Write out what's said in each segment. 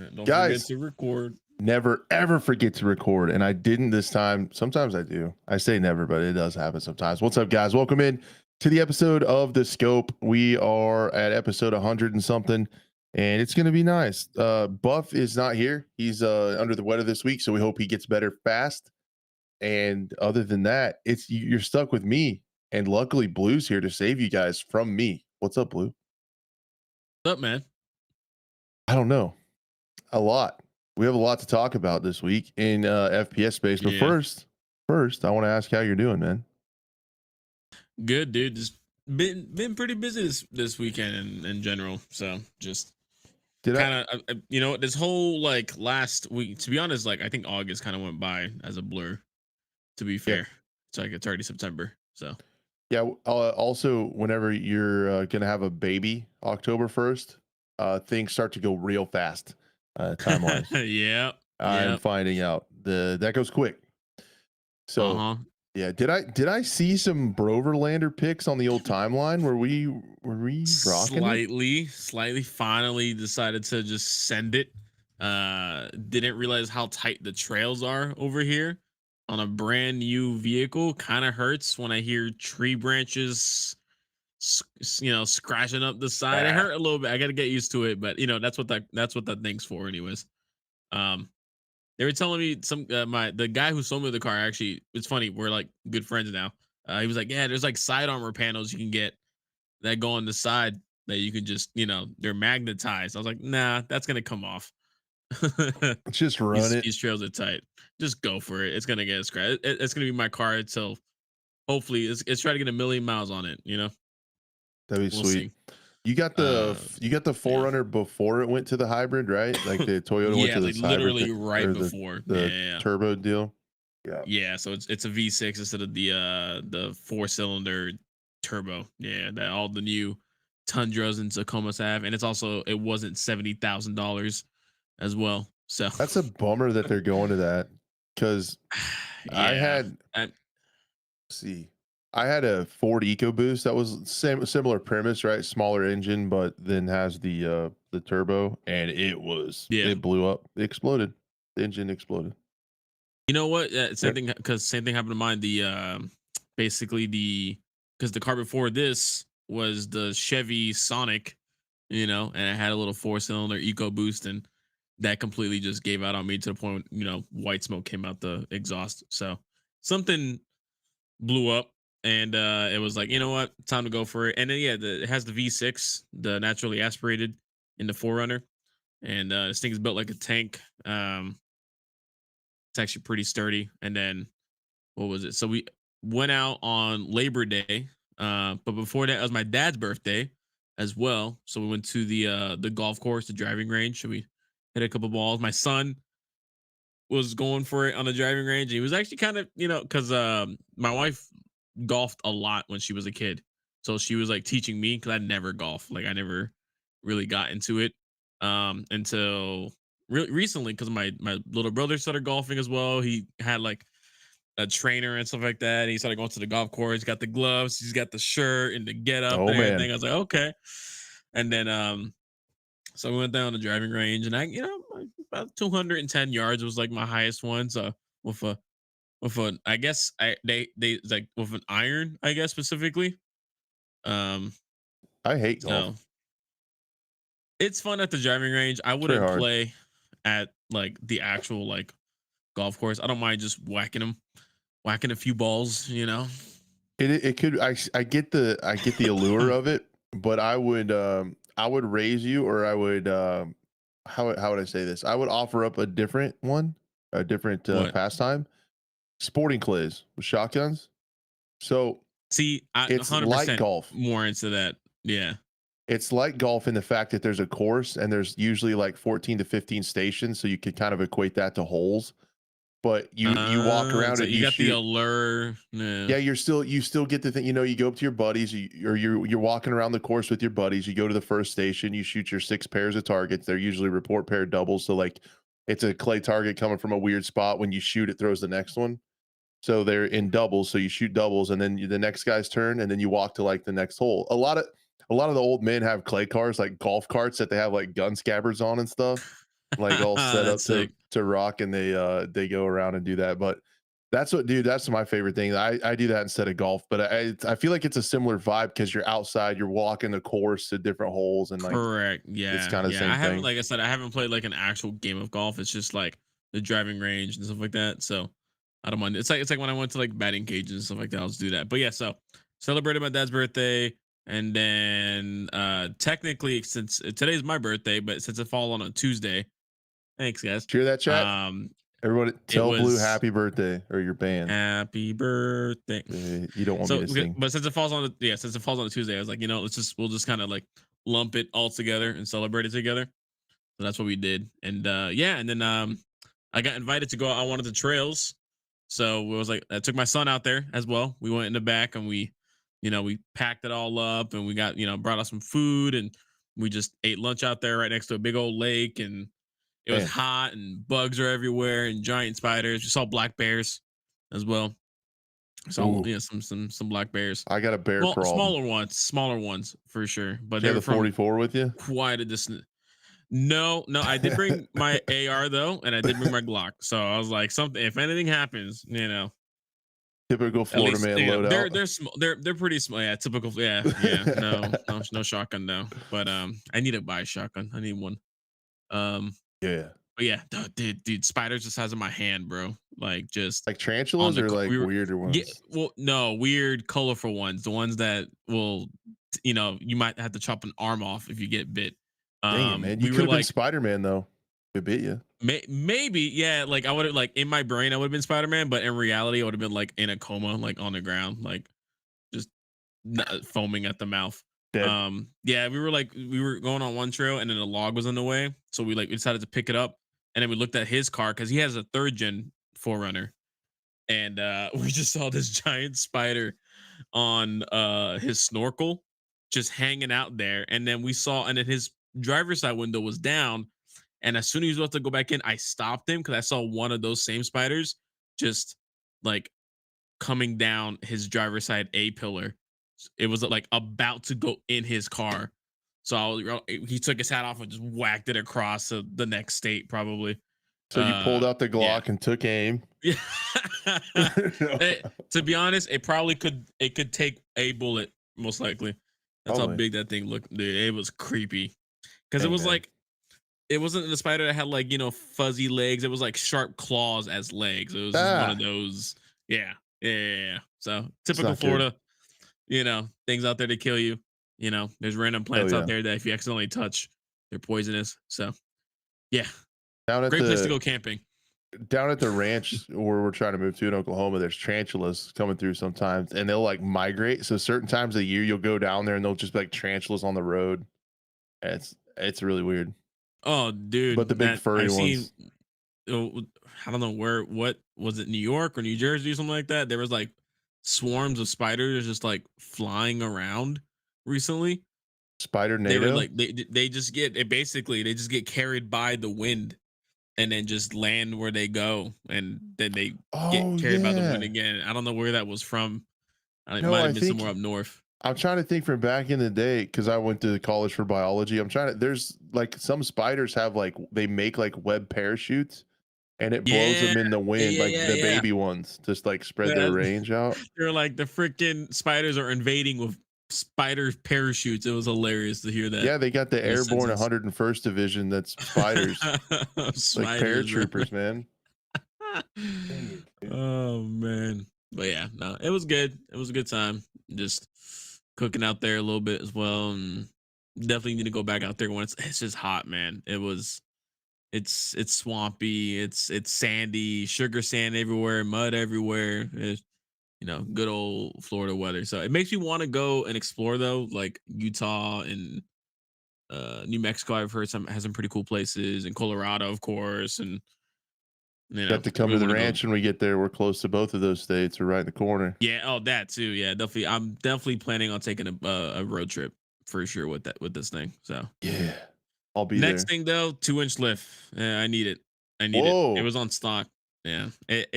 Don't forget Guys, to record. never ever forget to record. And I didn't this time. Sometimes I do. I say never, but it does happen sometimes. What's up, guys? Welcome in to the episode of The Scope. We are at episode 100 and something, and it's going to be nice. Buff is not here. He's under the weather this week, so we hope he gets better fast. And other than that, you're stuck with me. And luckily, Blue's here to save you guys from me. What's up, Blue? What's up, man? I don't know. A lot. We have a lot to talk about this week in FPS space. But Yeah, first, I want to ask how you're doing, man. good, dude. Just been pretty busy this weekend in general. So just Did I? kind of you know, this whole like last week. To be honest, like I think August kind of went by as a blur. To be Yeah, fair, it's like it's already September. So yeah. Also, whenever you're gonna have a baby, October 1st, things start to go real fast. Time wise, yeah, I'm yeah, finding out that goes quick. uh So huh. yeah, did I see some Broverlander pics on the old timeline? Were we rocking it? Slightly. Finally decided to just send it. Didn't realize how tight the trails are over here on a brand new vehicle. Kind of hurts when I hear tree branches, scratching up the side. It Ah, hurt a little bit. I got to get used to it, but that's what that thing's for, anyways. Um, they were telling me the guy who sold me the car, actually, it's funny. We're like good friends now. He was like, yeah, there's like side armor panels you can get that go on the side that you can just, they're magnetized. I was like, nah, that's gonna come off. let's just run it. These trails are tight. Just go for it. It's gonna get a scratch. It's gonna be my car until hopefully it's trying to get 1,000,000 miles on it. That'd be We'll sweet. see. You got the Uh, yeah, Forerunner before it went to the hybrid, right? Like the Toyota went yeah, to like this hybrid literally right or before. Yeah, the yeah, yeah. turbo deal. Yeah. Yeah, so it's a V6 instead of the 4-cylinder turbo. Yeah, that all the new Tundras and Tacomas have, and it wasn't $70,000 as well. So That's a bummer that they're going to that because I yeah, had see I had a Ford EcoBoost that was similar premise, right? Smaller engine, but then has the turbo, and yeah. it blew up. It exploded. The engine exploded. You know what? Same Right. thing, because same thing happened to mine. Basically because the car before this was the Chevy Sonic, and it had a little 4-cylinder EcoBoost, and that completely just gave out on me to the point, white smoke came out the exhaust. So something blew up, and it was like, you know what, time to go for it. And then yeah, it has the V6, the naturally aspirated in the Forerunner, and this thing is built like a tank. It's actually pretty sturdy. And then what was it? So we went out on Labor Day, but before that, it was my dad's birthday as well. So we went to the golf course, the driving range. So we hit a couple balls. My son was going for it on the driving range. He was actually kind of, because my wife golfed a lot when she was a kid, so she was like teaching me, because I never golf. Like I never really got into it until recently, because my little brother started golfing as well. He had like a trainer and stuff like that. He started going to the golf course. He's got the gloves, he's got the shirt and the get up Oh and man, everything. I was like, okay. And then so we went down the driving range, and like about 210 yards was like my highest one. So with a I guess they like with an iron, I guess specifically. Um, I hate golf. so it's fun at the driving range. I It's very wouldn't hard. play at like the actual like golf course. I don't mind just whacking a few balls. It could I get the allure of it, but I would raise you, or I would how would I say this? I would offer up a different one, a different What? pastime, sporting clays with shotguns. So See, I it's like 100% golf. more into that. Yeah. It's like golf in the fact that there's a course and there's usually like 14 to 15 stations, so you could kind of equate that to holes. But you walk around So and you you got the shoot. allure. Yeah. Yeah, you still get the thing. You go up to your buddies, or you're walking around the course with your buddies. You go to the first station, you shoot your 6 pairs of targets. They're usually report pair doubles, so like it's a clay target coming from a weird spot. When you shoot, it throws the next one. So they're in doubles. So you shoot doubles, and then the next guy's turn, and then you walk to like the next hole. A lot of the old men have clay cars, like golf carts that they have like gun scabbards on and stuff. like all set up That's sick. to rock, and they go around and do that. But that's what, dude. That's my favorite thing. I do that instead of golf, but I feel like it's a similar vibe because you're outside, you're walking the course to different holes, and like Correct. it's Yeah. kind of the Yeah. same I haven't, thing. like I said, I haven't played like an actual game of golf. It's just like the driving range and stuff like that. So I don't mind. It's like when I went to like batting cages and stuff like that, I'll just do that. But yeah, so celebrated my dad's birthday. And then technically since today's my birthday, but since it fall on a Tuesday, thanks guys. Hear that, chat? Um Everybody, it tell Blue was happy birthday or your band. happy birthday. You don't want me So, to sing. but since it falls on since it falls on a Tuesday, I was like, we'll just kind of like lump it all together and celebrate it together. So that's what we did. And yeah, and then I got invited to go out on one of the trails. So it was like I took my son out there as well. We went in the back and we packed it all up and we got, brought us some food and we just ate lunch out there right next to a big old lake and it was Man, hot and bugs are everywhere and giant spiders. We saw black bears as well. So ooh, yeah, some black bears. I got a bear Well, problem. smaller ones for sure, but Do you they have were the from 44 with you? quite a distance. No, no, I did bring my AR though, and I did bring my Glock. So I was like, something if anything happens, Typical at Florida least man loadout. they're pretty small. Yeah, typical. Yeah, yeah. No shotgun no. But I need to buy a shotgun. I need one. Um, Yeah. but yeah, dude, spiders the size of my hand, bro. Like just Like on tarantulas the or like we were weirder yeah, ones? well, no, weird, colorful ones. The ones that will, you might have to chop an arm off if you get bit. Dang it, man. You We could were have been like Spider-Man though. It bit you. maybe, yeah. Like I would have, like in my brain, I would have been Spider Man, but in reality, I would have been like in a coma, like on the ground, like just foaming at the mouth. Dead. Yeah, we were going on one trail, and then a log was in the way, so we decided to pick it up, and then we looked at his car because he has a third gen Forerunner, and we just saw this giant spider on his snorkel just hanging out there, and then and then his driver's side window was down, and as soon as he was about to go back in, I stopped him because I saw one of those same spiders just like coming down his driver's side A pillar. It was like about to go in his car. So he took his hat off and just whacked it across to the next state, probably. So you pulled out the Yeah. Glock and took aim. Yeah. To be honest, it could take a bullet, most likely. That's how Probably. big that thing looked, dude. It was creepy. Because it Dang, was man. like it wasn't the spider that had like fuzzy legs. It was like sharp claws as legs. It was just one of Ah, those. Yeah, yeah. So it's typical not good. Florida. Things out there to kill you. There's random Oh plants out yeah. there that if you accidentally touch, they're poisonous. So yeah, Down at great place to the go camping. down at the ranch where we're trying to move to in Oklahoma, there's tarantulas coming through sometimes, and they'll like migrate. So certain times of the year, you'll go down there and they'll just be like tarantulas on the road. And it's really weird. Oh, But the dude, big that furry I've seen. ones, Oh, I don't know what was it, New York or New Jersey or something like that. There was like swarms of spiders just like flying around recently. spider They were NATO. like they just get carried by the wind and then just land where they go and then they get Oh carried by the wind yeah. again. I don't know where that was from. It No, might I have been somewhere think up north. I'm trying to think from back in the day because I went to college for biology. I'm trying to. There's like some spiders have like they make like web parachutes and it blows Yeah, them in the yeah, wind, yeah, like yeah, the yeah. baby ones, just like spread their Yeah, range out. they're like the freaking spiders are invading with spider parachutes. It was hilarious to hear that Yeah, they got the in a airborne sentence. 101st Division. That's spiders, like Spiders, bro. paratroopers, man. Dang it, dude. Oh man. But yeah, no, it was good. It was a good time. Just cooking out there a little bit as well. And definitely need to go back out there when it's just hot, man. It's swampy, it's sandy, sugar sand everywhere, mud everywhere. It's good old Florida weather. So it makes me want to go and explore though, like Utah and New Mexico. I've heard has some pretty cool places, and Colorado, of course, and Got to I come really to the want to go. ranch when we get there. We're close to both of those states. We're right in the corner. Yeah, oh that too. Yeah, definitely. I'm definitely planning on taking a road trip for sure with this thing. So Yeah, I'll be next there. thing though, 2-inch lift. Yeah, I need it. I need it. It Whoa, was on stock. Yeah, it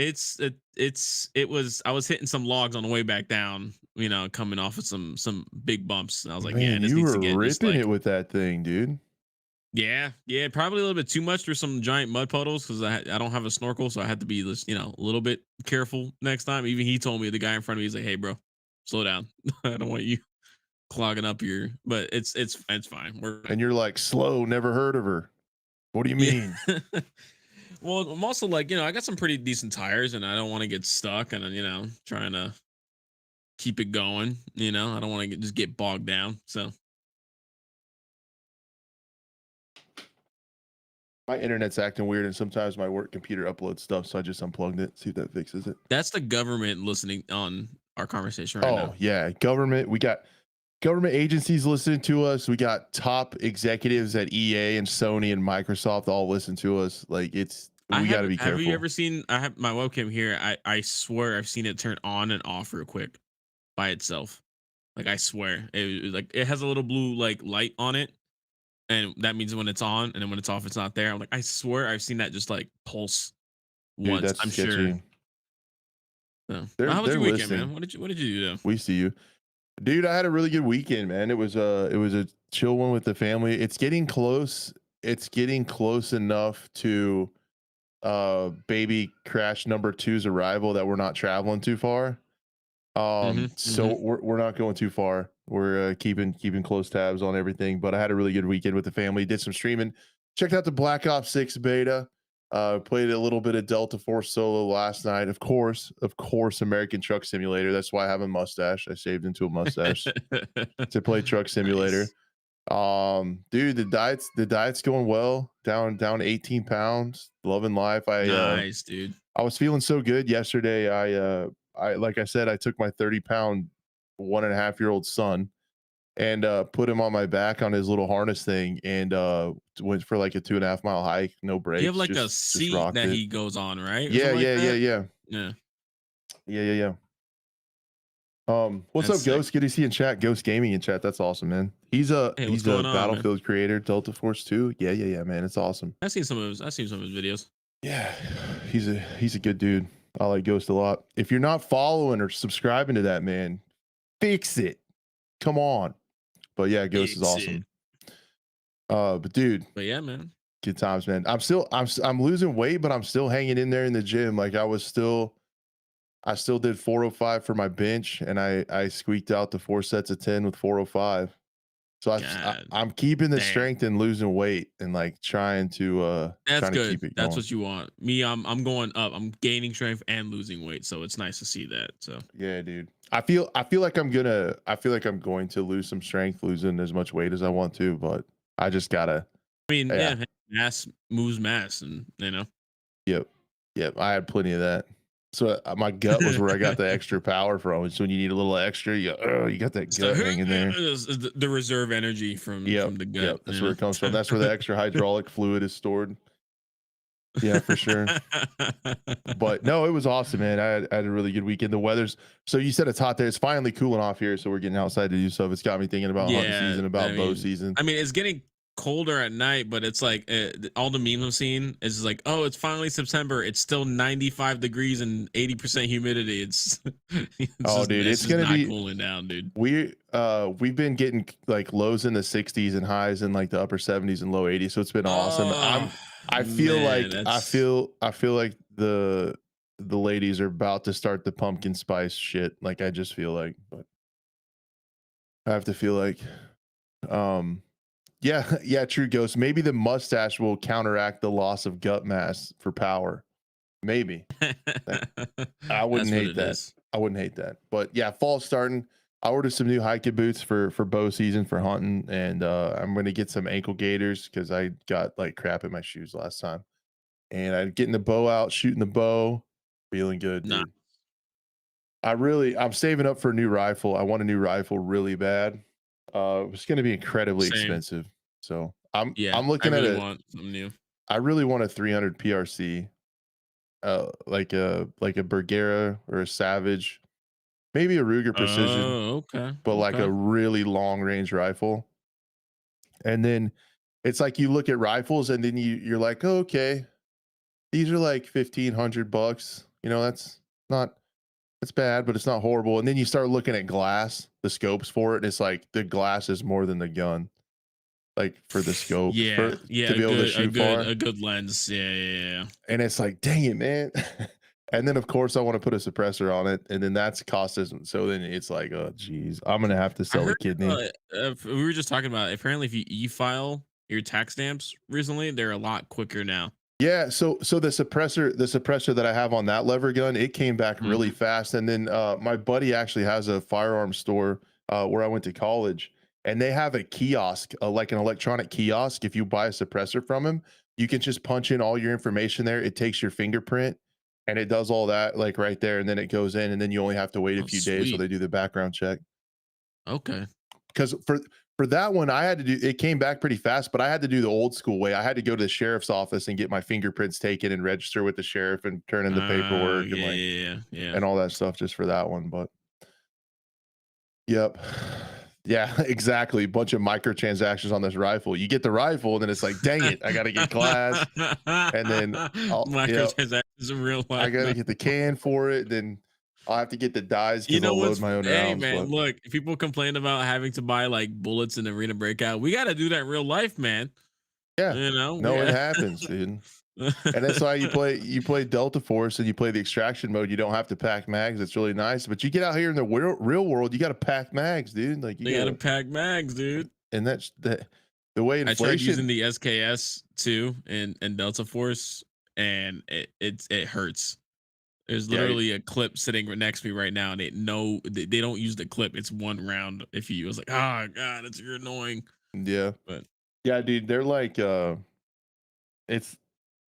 was. I was hitting some logs on the way back down. Coming off of some big bumps. And I was like, yeah, man, this you needs to were get just ripping like it with that thing, dude. Yeah, yeah, probably a little bit too much for some giant mud puddles because I don't have a snorkel, so I had to be just a little bit careful next time. Even he told me, the guy in front of me, he's like, "Hey, bro, slow down. I don't want you clogging up your." But it's fine. We're And fine. you're like, slow, never heard of her. What do you Yeah. mean? Well, I'm also like, I got some pretty decent tires, and I don't want to get stuck, and trying to keep it going. I don't want to just get bogged down. So My internet's acting weird, and sometimes my work computer uploads stuff, so I just unplugged it. See if that fixes it. that's the government listening on our conversation right now. Oh yeah, government. We got government agencies listening to us. We got top executives at EA and Sony and Microsoft all listen to us. Like I we got to haven't. be Have you careful. ever seen? I have my webcam here. I swear I've seen it turn on and off real quick by itself. Like I swear, like it has a little blue like light on it, and that means when it's on, and then when it's off, it's not there. I'm like, I swear I've seen that just like pulse Dude, once. that's I'm sure. sketchy. So, well, how was They're your weekend, man? listening. What did you do? Though? We see you. Dude, I had a really good weekend, man. It was a chill one with the family. It's getting close. It's getting close enough to baby crash number two's arrival that we're not traveling too far. So Mm-hmm. we're not going too far. We're keeping close tabs on everything. But I had a really good weekend with the family. Did some streaming. Checked out the Black Ops 6 beta. Played a little bit of Delta Force solo last night. Of course, American Truck Simulator. That's why I have a mustache. I shaved into a mustache to play Truck Simulator. Nice, Dude, the diet's going well. Down 18 pounds. Loving life. nice, dude. I was feeling so good yesterday. I like I said, I took my 30-pound 1.5-year-old son and put him on my back on his little harness thing and went for like a 2.5 mile hike, no You have brakes, like a just seat rocked that it. he goes on, right, or Yeah, something like yeah, yeah, that. yeah. Yeah, Yeah, yeah, yeah. What's that's up, sick. Ghost? Good to see you in chat. Ghost Gaming in chat. That's awesome, man. He's a Hey, what's he's a going on, man? Battlefield creator, Delta Force 2. Yeah, yeah, yeah, man. It's awesome. I've seen some of his videos. Yeah, he's a good dude. I like Ghost a lot. If you're not following or subscribing to that man, fix it. Come on. But yeah, Ghost is Fix it. awesome. But dude, But yeah, man. good times, man. I'm losing weight, but I'm still hanging in there in the gym. Like I still did 405 for my bench, and I squeaked out the 4 sets of 10 with 405. So God I'm keeping the damn. strength and losing weight and like That's trying to good. keep it That's going. what you want. Me, I'm going up. I'm gaining strength and losing weight, so it's nice to see that. So Yeah, dude. I feel like I'm going to lose some strength, losing as much weight as I want to, but I just gotta. I mean, Yeah. yeah, mass moves mass, and Yep. Yep. I had plenty of that. So my gut was where I got the extra power from. It's when you need a little extra, you got that it's gut hanging there. the reserve energy Yep. from the gut. Yep. That's where it comes from. That's where the extra hydraulic fluid is stored. Yeah, for sure. But no, it was awesome, man. I had a really good weekend. The weather's so you said it's hot there. It's finally cooling off here, so we're getting outside to do stuff. It's got me thinking about hunting Yeah, season, about bow season. I mean, it's getting colder at night, but it's like all the memes I'm seeing is just like, oh, it's finally September. It's still 95 degrees and 80% humidity. Oh, dude, it's it's just gonna not be cooling down, dude. we've been getting like lows in the 60s and highs in like the upper 70s and low 80s. So it's been awesome. Oh I feel man, like that's I feel like the ladies are about to start the pumpkin spice shit. Like I just feel like, but I have to feel like um yeah, yeah, true ghost. Maybe the mustache will counteract the loss of gut mass for power. Maybe. That- I wouldn't that's what hate it that. is. I wouldn't hate that. But yeah, fall's starting. I ordered some new hiking boots for bow season for hunting, and I'm gonna get some ankle gaiters because I got like crap in my shoes last time. And I'm getting the bow out, shooting the bow, feeling good, Nah, dude. I'm saving up for a new rifle. I want a new rifle really bad. It's gonna be incredibly same. expensive. So I'm Yeah, I'm I looking at really a want something new. I really want a 300 PRC, like a Bergera or a Savage, maybe a Ruger Precision, Oh, okay, but like a okay. really long range rifle. And then it's like you look at rifles and then you're like, oh, okay, these are like $1,500. Not that's bad, but it's not horrible. And then you start looking at glass, the scopes for it, and it's like the glass is more than the gun. like for the scope Yeah, for yeah, to be able to shoot far. a good lens. Yeah, yeah, yeah. And it's like, dang it, man. And then of course I want to put a suppressor on it, and then that's cost us. So then it's like, oh geez, I'm gonna have to I sell a heard kidney. we were just talking about apparently if you e-file your tax stamps recently, they're a lot quicker now. Yeah, so the suppressor that I have on that lever gun, it came back really Mhm. fast. And then my buddy actually has a firearm store where I went to college, and they have a kiosk, like an electronic kiosk. If you buy a suppressor from him, you can just punch in all your information there. It takes your fingerprint and it does all that like right there, and then it goes in, and then you only have to wait a Oh, few days while sweet. they do the background check. Okay. Because for that one, I had to do it came back pretty fast, but I had to do the old school way. I had to go to the sheriff's office and get my fingerprints taken and register with the sheriff and turn in the paperwork and Yeah, like yeah, yeah, yeah. and all that stuff just for that one. But yep. Yeah, exactly. Bunch of microtransactions on this rifle. You get the rifle, and then it's like, dang it, I gotta get glass. And then Microtransactions in real I life, gotta man. get the can for it. Then I'll have to get the dies You because know I'll load what's my own hey rounds. man, But look, if people complain about having to buy like bullets in Arena Breakout, we gotta do that in real life, man. yeah, You know, no, it happens, dude. And that's why you play Delta Force and you play the extraction mode. You don't have to pack mags. It's really nice. But you get out here in the real world, you got to pack mags, dude. Like you they gotta gotta, pack mags, dude. and that's the way I tried using inflation. the SKS too in Delta Force, and it hurts. There's Yeah, literally a clip sitting right next to me right now, and they don't use the clip. It's one round. If you was like, oh god, it's you're annoying. yeah, But yeah, dude. They're like, it's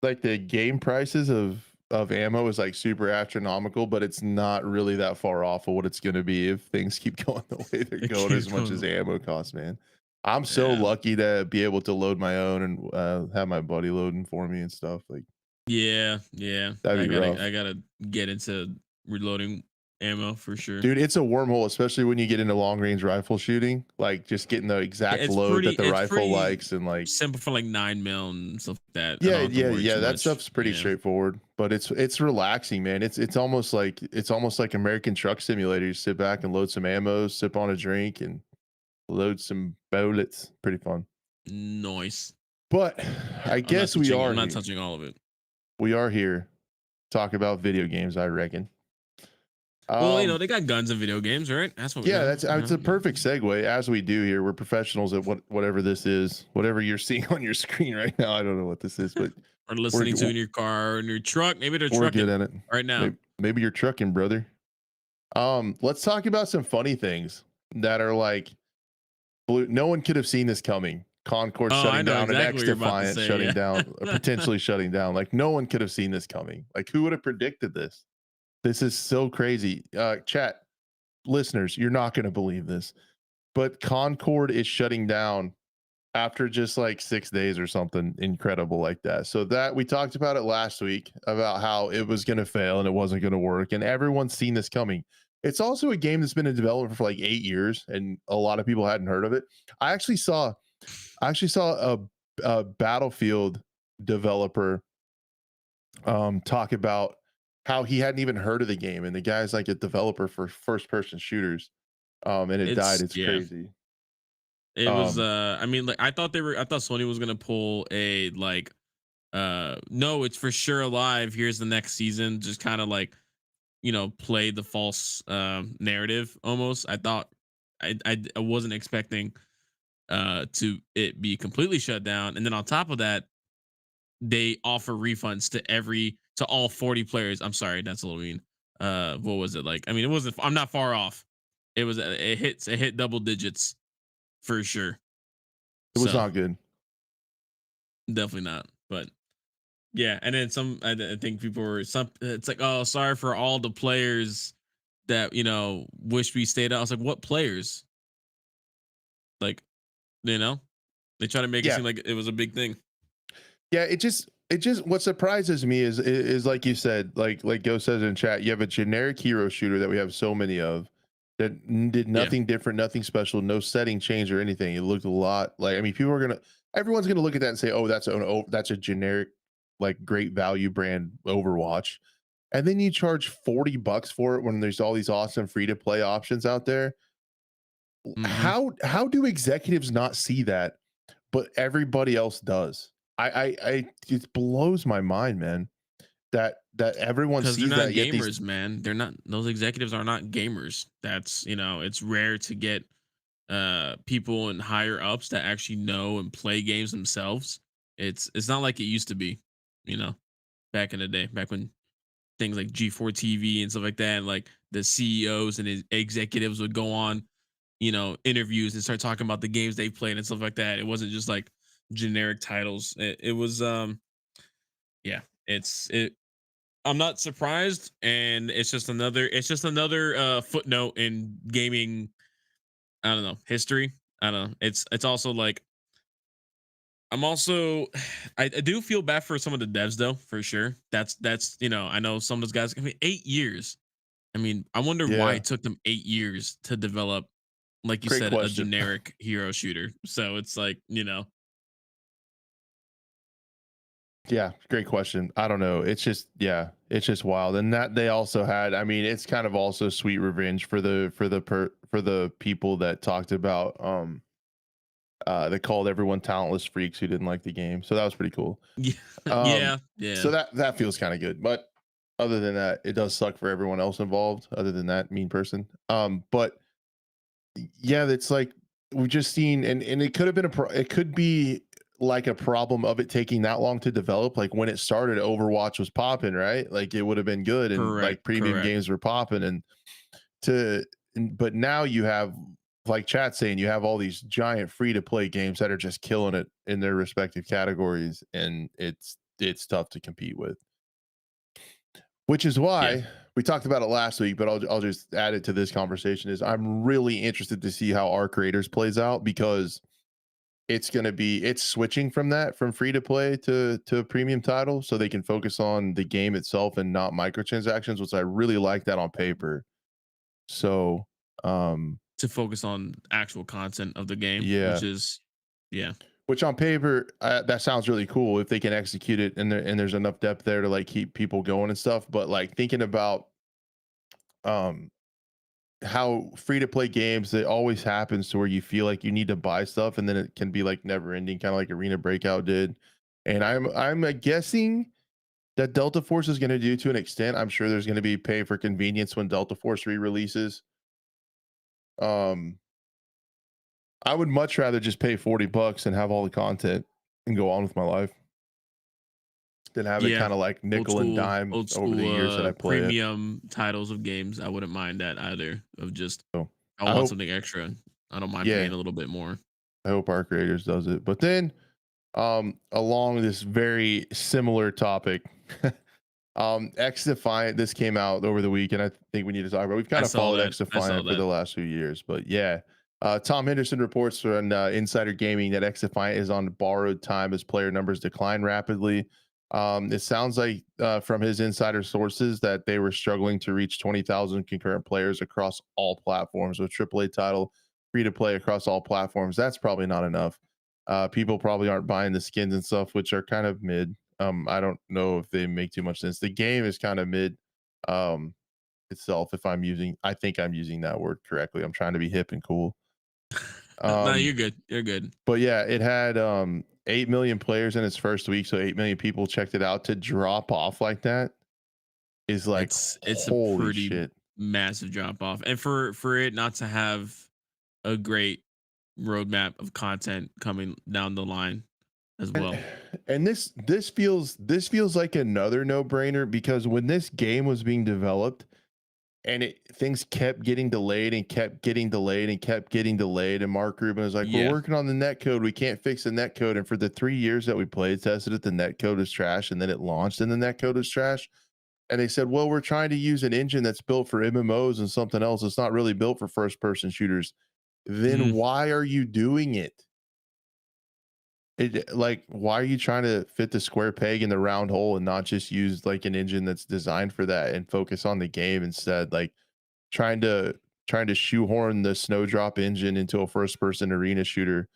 like the game prices of ammo is like super astronomical, but it's not really that far off of what it's going to be if things keep going the way they're it going keeps as much as going. ammo costs, man. I'm so Yeah, lucky to be able to load my own and have my buddy loading for me and stuff. Like yeah, yeah. that'd be I rough. gotta get into reloading ammo for sure. Dude, it's a wormhole, especially when you get into long range rifle shooting, like just getting the Yeah, exact load that the it's rifle pretty likes. And like, simple for like 9 mil and stuff like that. I yeah, don't have to yeah, worry yeah, too that much. stuff's pretty Yeah. straightforward, but it's relaxing, man. It's almost like American Truck Simulator. You sit back and load some ammo, sip on a drink, and load some bullets. Pretty fun. Nice. But Yeah, I guess we I'm are not here. touching all of it. We are here talk about video games, I reckon. Well, Um, they got guns in video games, right? That's what we Yeah, know. that's it's a perfect segue. As we do here, we're professionals at whatever this is, whatever you're seeing on your screen right now. I don't know what this is, but Or we're listening to in your car, in your truck. Maybe they're we're good trucking at it. right now. Maybe you're trucking, brother. Let's talk about some funny things that are like blue. No one could have seen this coming. Concord Oh, I shutting know down, an exactly X what you're about to Defiant say. shutting down, or Yeah. potentially shutting down. Like no one could have seen this coming. Like who would have predicted this? This is so crazy. Chat listeners, you're not going to believe this, but Concord is shutting down after just like 6 days or something incredible like that. So that we talked about it last week about how it was going to fail and it wasn't going to work, and everyone's seen this coming. It's also a game that's been in development for like 8 years, and a lot of people hadn't heard of it. I actually saw, a Battlefield developer talk about how he hadn't even heard of the game, and the guy's like a developer for first person shooters, and it died. It's It's yeah. crazy. It was Um, I mean like I thought Sony was gonna pull a like no, it's for sure alive. Here's the next season. Just kind of like, play the false narrative almost. I thought I wasn't expecting to it be completely shut down. And then on top of that, they offer refunds to all 40 players. I'm sorry, that's a little mean. What was it like? I mean, it wasn't I'm not far off. It hit double digits for sure. it was So not good. definitely not. But yeah, and then I think people were some. It's like, oh, sorry for all the players that wish we stayed out. I was like, what players? Like, you know, they try to make it Yeah, seem like it was a big thing. yeah. It just what surprises me is like you said, like Go says in chat, you have a generic hero shooter that we have so many of that did Yeah. nothing different, nothing special, no setting change or anything. It looked a lot like, I mean, people are gonna everyone's gonna look at that and say, oh, that's a generic, like great value brand Overwatch. And then you charge $40 for it when there's all these awesome free to play options out there. Mm-hmm. How do executives not see that? but everybody else does. I it blows my mind, man, that everyone Because they're sees not that, yet these gamers, man. They're not, those executives are not gamers. That's, it's rare to get people and higher ups that actually know and play games themselves. It's not like it used to be, you know, back in the day, back when things like G4 TV and stuff like that, and like the CEOs and executives would go on, interviews and start talking about the games they played and stuff like that. It wasn't just like generic titles. It was yeah, it I'm not surprised, and it's just another footnote in gaming. I don't know, history. I don't know. It's also like I'm also I do feel bad for some of the devs though, for sure. That's I know some of those guys. I mean, 8 years. I mean, I wonder why yeah, it took them 8 years to develop, like you great said, a question. generic hero shooter. So it's like, Yeah, great question. I don't know. It's just yeah, it's just wild. And that they also had, I mean, it's kind of also sweet revenge for the people that talked about they called everyone talentless freaks who didn't like the game. So that was pretty cool. yeah, Um yeah, yeah, so that feels kind of good. But other than that, it does suck for everyone else involved, other than that mean person. But yeah, it's like we've just seen, and it could have been it could be like a problem of it taking that long to develop. Like when it started, Overwatch was popping, right? Like it would have been good, and correct, like premium correct. games were popping, and to but now you have, like chat saying, you have all these giant free to play games that are just killing it in their respective categories, and it's tough to compete with. Which is Yeah, why we talked about it last week, but I'll just add it to this conversation. Is I'm really interested to see how our creators plays out, because it's switching from that, from free to play to a premium title, so they can focus on the game itself and not microtransactions, which I really like that on paper. So to focus on actual content of the game, which yeah, is, yeah, which on paper, that sounds really cool if they can execute it, and there's enough depth there to like keep people going and stuff. But like thinking about um how free to play games, it always happens to where you feel like you need to buy stuff, and then it can be like never ending, kind of like Arena Breakout did. And I'm guessing that Delta Force is going to do to an extent. I'm sure there's going to be pay for convenience when Delta Force re-releases. Um, I would much rather just pay $40 and have all the content and go on with my life than have it yeah. kind of like nickel and dime Old over the school, years that I play it. premium titles of games. I wouldn't mind that either. Of just, So I I want hope, something extra. I don't mind yeah, paying a little bit more. I hope our creators does it. But then along this very similar topic, X Defiant, this came out over the week, and I think we need to talk about. We've I kind of saw followed that. X I saw Defiant for that. the last few years, but yeah. Tom Henderson reports on Insider Gaming that X Defiant is on borrowed time as player numbers decline rapidly. It sounds like from his insider sources that they were struggling to reach 20,000 concurrent players across all platforms with AAA title free to play across all platforms. That's probably not enough. People probably aren't buying the skins and stuff, which are kind of mid. I don't know if they make too much sense. The game is kind of mid um, itself. If I think I'm using that word correctly. I'm trying to be hip and cool. No, Um, you're good. You're good. but yeah, it had 8 million players in its first week, so 8 million people checked it out. To drop off like that is like, It's a holy pretty shit. massive drop off, and for it not to have a great roadmap of content coming down the line as And, well. and this feels like another no brainer, because when this game was being developed, and things kept getting delayed and kept getting delayed and kept getting delayed. And Mark Rubin was like, "We're Yeah. working on the net code. We can't fix the net code." And for the 3 years that we played tested it, the net code was trash. And then it launched and the net code was trash. And they said, "Well, we're trying to use an engine that's built for MMOs and something else. It's not really built for first person shooters." Then Mm, why are you doing it? Like, why are you trying to fit the square peg in the round hole and not just use like an engine that's designed for that and focus on the game instead? Like, trying to shoehorn the Snowdrop engine into a first person arena shooter.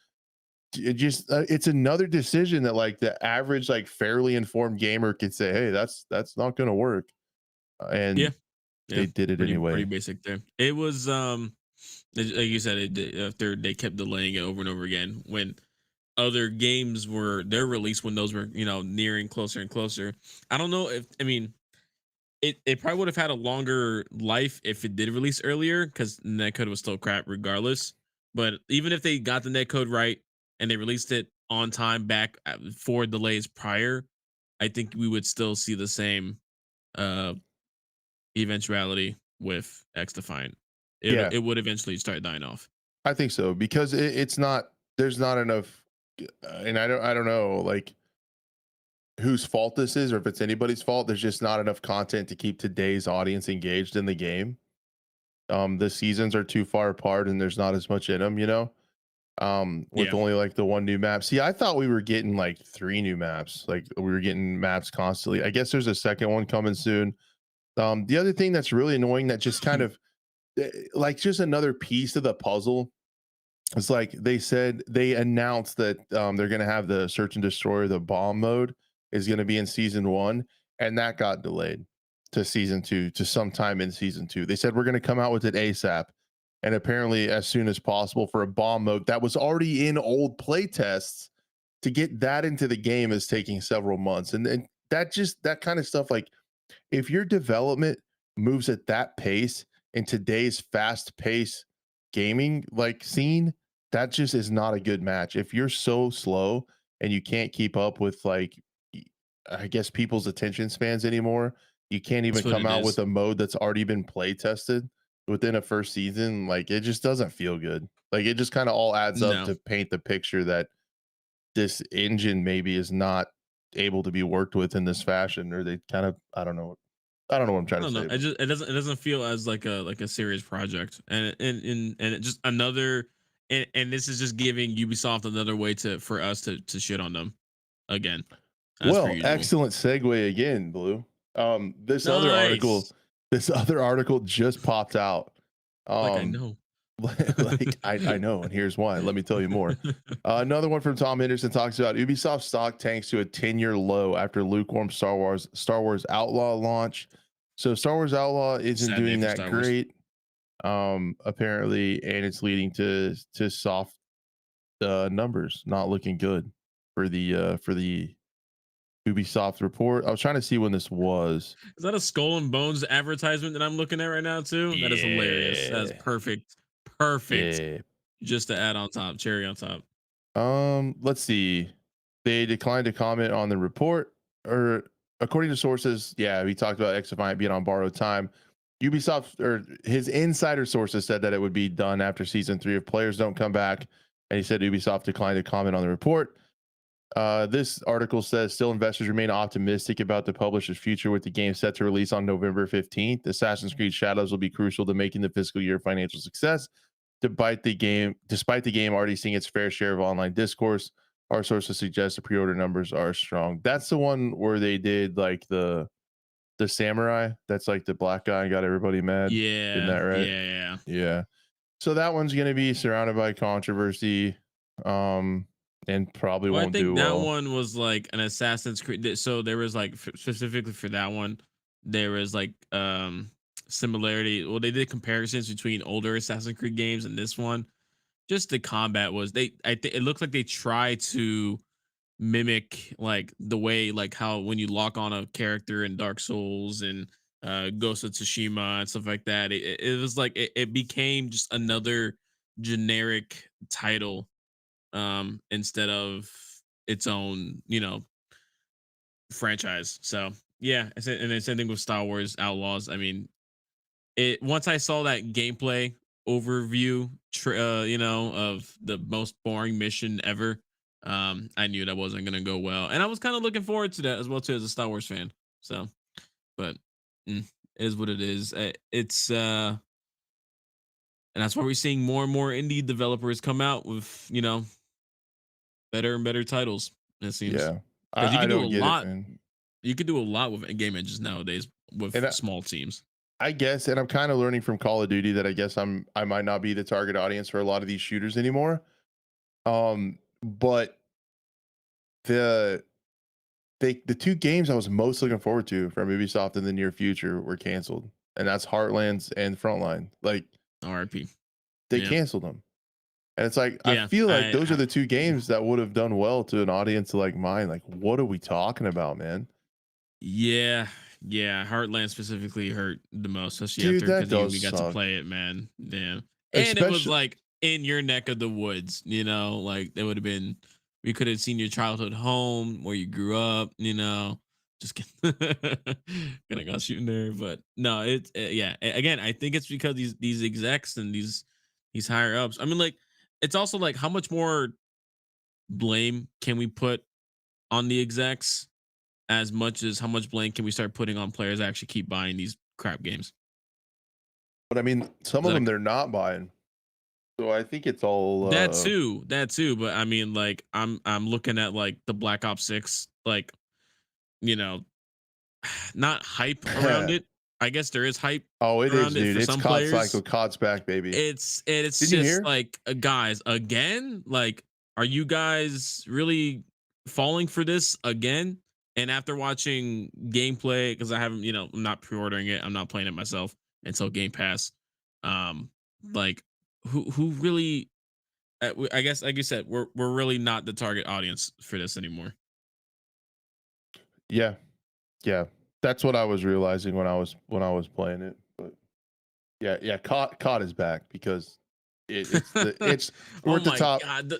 It just it's another decision that like the average like fairly informed gamer could say, "Hey, that's not going to work." yeah. And Yeah. they did it Pretty anyway. basic there. It was like you said, after they kept delaying it over and over again. When other games were their release when those were, nearing closer and closer. I don't know if I mean it probably would have had a longer life if it did release earlier because netcode was still crap regardless. But even if they got the netcode right and they released it on time back 4 delays prior, I think we would still see the same uh eventuality with X Defiant. Yeah, It would eventually start dying off. I think so because it's not. There's not enough, and I don't know like whose fault this is or if it's anybody's fault. There's just not enough content to keep today's audience engaged in the game. The seasons are too far apart, and there's not as much in them. With Yeah. only like the one new map. See, I thought we were getting like 3 new maps. Like we were getting maps constantly. I guess there's a second one coming soon. The other thing that's really annoying that just kind of like just another piece of the puzzle. It's like they announced that they're going to have the search and destroy, the bomb mode is going to be in season 1, and that got delayed to season 2 to sometime in season 2. They said we're going to come out with it ASAP, and apparently as soon as possible for a bomb mode that was already in old play tests. To get that into the game is taking several months, and that kind of stuff. Like if your development moves at that pace in today's fast pace gaming like scene, that just is not a good match. If you're so slow and you can't keep up with I guess people's attention spans anymore, you can't even That's what come it out with is. a mode that's already been play tested within a first season. Like it just doesn't feel good. Like it just kind of all adds up No. to paint the picture that this engine maybe is not able to be worked with in this fashion, or they kind of I don't know what I'm I trying to don't know. say, but It doesn't feel as like a serious project, and it just another, and this is just giving Ubisoft another way for us to shit on them again, as per well, usual. excellent segue again, Blue. This other article, Nice. this other article just popped out. Like I Um, know. like I know, and here's why. Let me tell you more. Another one from Tom Henderson talks about Ubisoft stock tanks to a 10-year low after lukewarm Star Wars Outlaw launch. So Star Wars Outlaw isn't Sad day doing for that Star Wars. great, apparently, and it's leading to soft numbers, not looking good for the Ubisoft report. I was trying to see when this was. Is that a Skull and Bones advertisement that I'm looking at right now too? That is hilarious. That's Yeah, perfect. Perfect. yeah. Just to add on top, cherry on top. Let's see. They declined to comment on the report, or according to sources, yeah, we talked about X Defiant being on borrowed time. Ubisoft or his insider sources said that it would be done after season 3 if players don't come back, and he said Ubisoft declined to comment on the report. This article says still investors remain optimistic about the publisher's future with the game set to release on November 15th. Assassin's Creed Shadows will be crucial to making the fiscal year financial success. Despite the game already seeing its fair share of online discourse, our sources suggest the pre-order numbers are strong. That's the one where they did like the samurai. That's like the black guy and got everybody mad. Isn't Yeah, that right? yeah, yeah. Yeah. So that one's gonna be surrounded by controversy, um, and probably Well, I won't do think that well. one was like an Assassin's Creed. So there was like specifically for that one, there was like similarity. Well, they did comparisons between older Assassin's Creed games and this one. Just the combat was I think it looked like they tried to mimic like the way like how when you lock on a character in Dark Souls and Ghost of Tsushima and stuff like that. It was like it became just another generic title instead of its own, franchise. So yeah, and the same thing with Star Wars Outlaws. I mean, it once I saw that gameplay overview, of the most boring mission ever, I knew that wasn't gonna go well, and I was kind of looking forward to that as well too as a Star Wars fan. So, but it is what it is. It's and that's why we're seeing more and more indie developers come out with better and better titles. It seems Yeah. because you I can do a don't get it, lot. man. You could do a lot with game engines nowadays with And small teams. I guess, and I'm kind of learning from Call of Duty that I guess I might not be the target audience for a lot of these shooters anymore. But the the 2 games I was most looking forward to from Ubisoft in the near future were canceled, and that's Heartlands and Frontline. Like RIP. they Yeah. canceled them, And it's like I Yeah, feel like those are I the two games that would have done well to an audience like mine. Like, what are we talking about, man? yeah, yeah. Heartland specifically hurt the most, especially Dude, after that because does we got to suck. play it, man. Yeah, and it was Especially like in your neck of the woods, like it would have been. We could have seen your childhood home where you grew up, Just kidding. Gonna got shooting there, but no, it's yeah. Again, I think it's because these execs and these higher ups. I mean, like it's also like how much more blame can we put on the execs as much as how much blame can we start putting on players that actually keep buying these crap games? but I mean, some Is of that them they're not buying. So I think it's all that too. But I mean, like I'm looking at like the Black Ops 6, like, you know, not hype around it. I guess there is hype oh, it is, around it dude. for It's some COD cycle, players. COD's back, baby. It's Didn't you just hear? like guys, again, like, are you guys really falling for this again? And after watching gameplay, because I haven't, I'm not pre-ordering it, I'm not playing it myself until Game Pass. Um, like who really? I guess, like you said, we're really not the target audience for this anymore. Yeah, yeah. That's what I was realizing when I was playing it. But yeah, yeah, COD is back because it's we're Oh at the my top. god,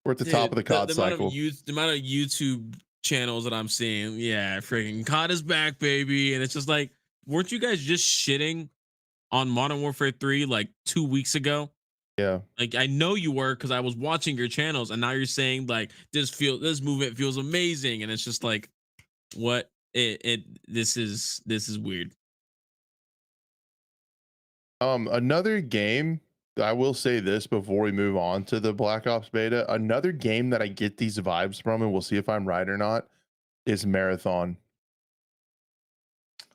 We're at the top of dude, the COD cycle. the amount of YouTube channels that I'm seeing, yeah, freaking COD is back, baby, and it's just like, weren't you guys just shitting on Modern Warfare 3 like 2 weeks ago? Yeah. Like, I know you were because I was watching your channels, and now you're saying like this movement feels amazing, and it's just like, what this is weird. Another game, I will say this before we move on to the Black Ops beta. Another game that I get these vibes from, and we'll see if I'm right or not, is Marathon.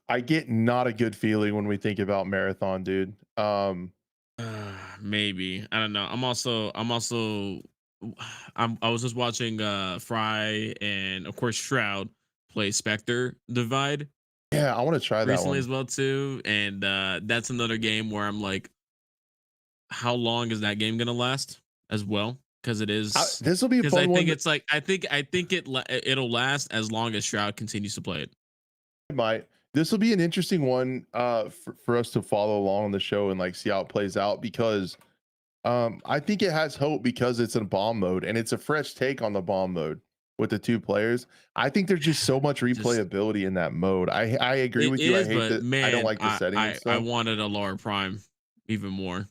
I get not a good feeling when we think about Marathon, dude. Maybe, I don't know. I was just watching Fry and of course Shroud play Spectre Divide Yeah, I want to try that recently one. as well too, and that's another game where I'm like, how long is that game gonna last as well? Because it is, This will be a because I fun think one. it's like, I think it'll last as long as Shroud continues to play it. It might. This will be an interesting one for us to follow along on the show and like see how it plays out because I think it has hope because it's in bomb mode and it's a fresh take on the bomb mode with the two players. I think there's just so much Just replayability in that mode. I agree it with you. I is, hate but that. I don't man, like the setting and I stuff. wanted a lower prime even more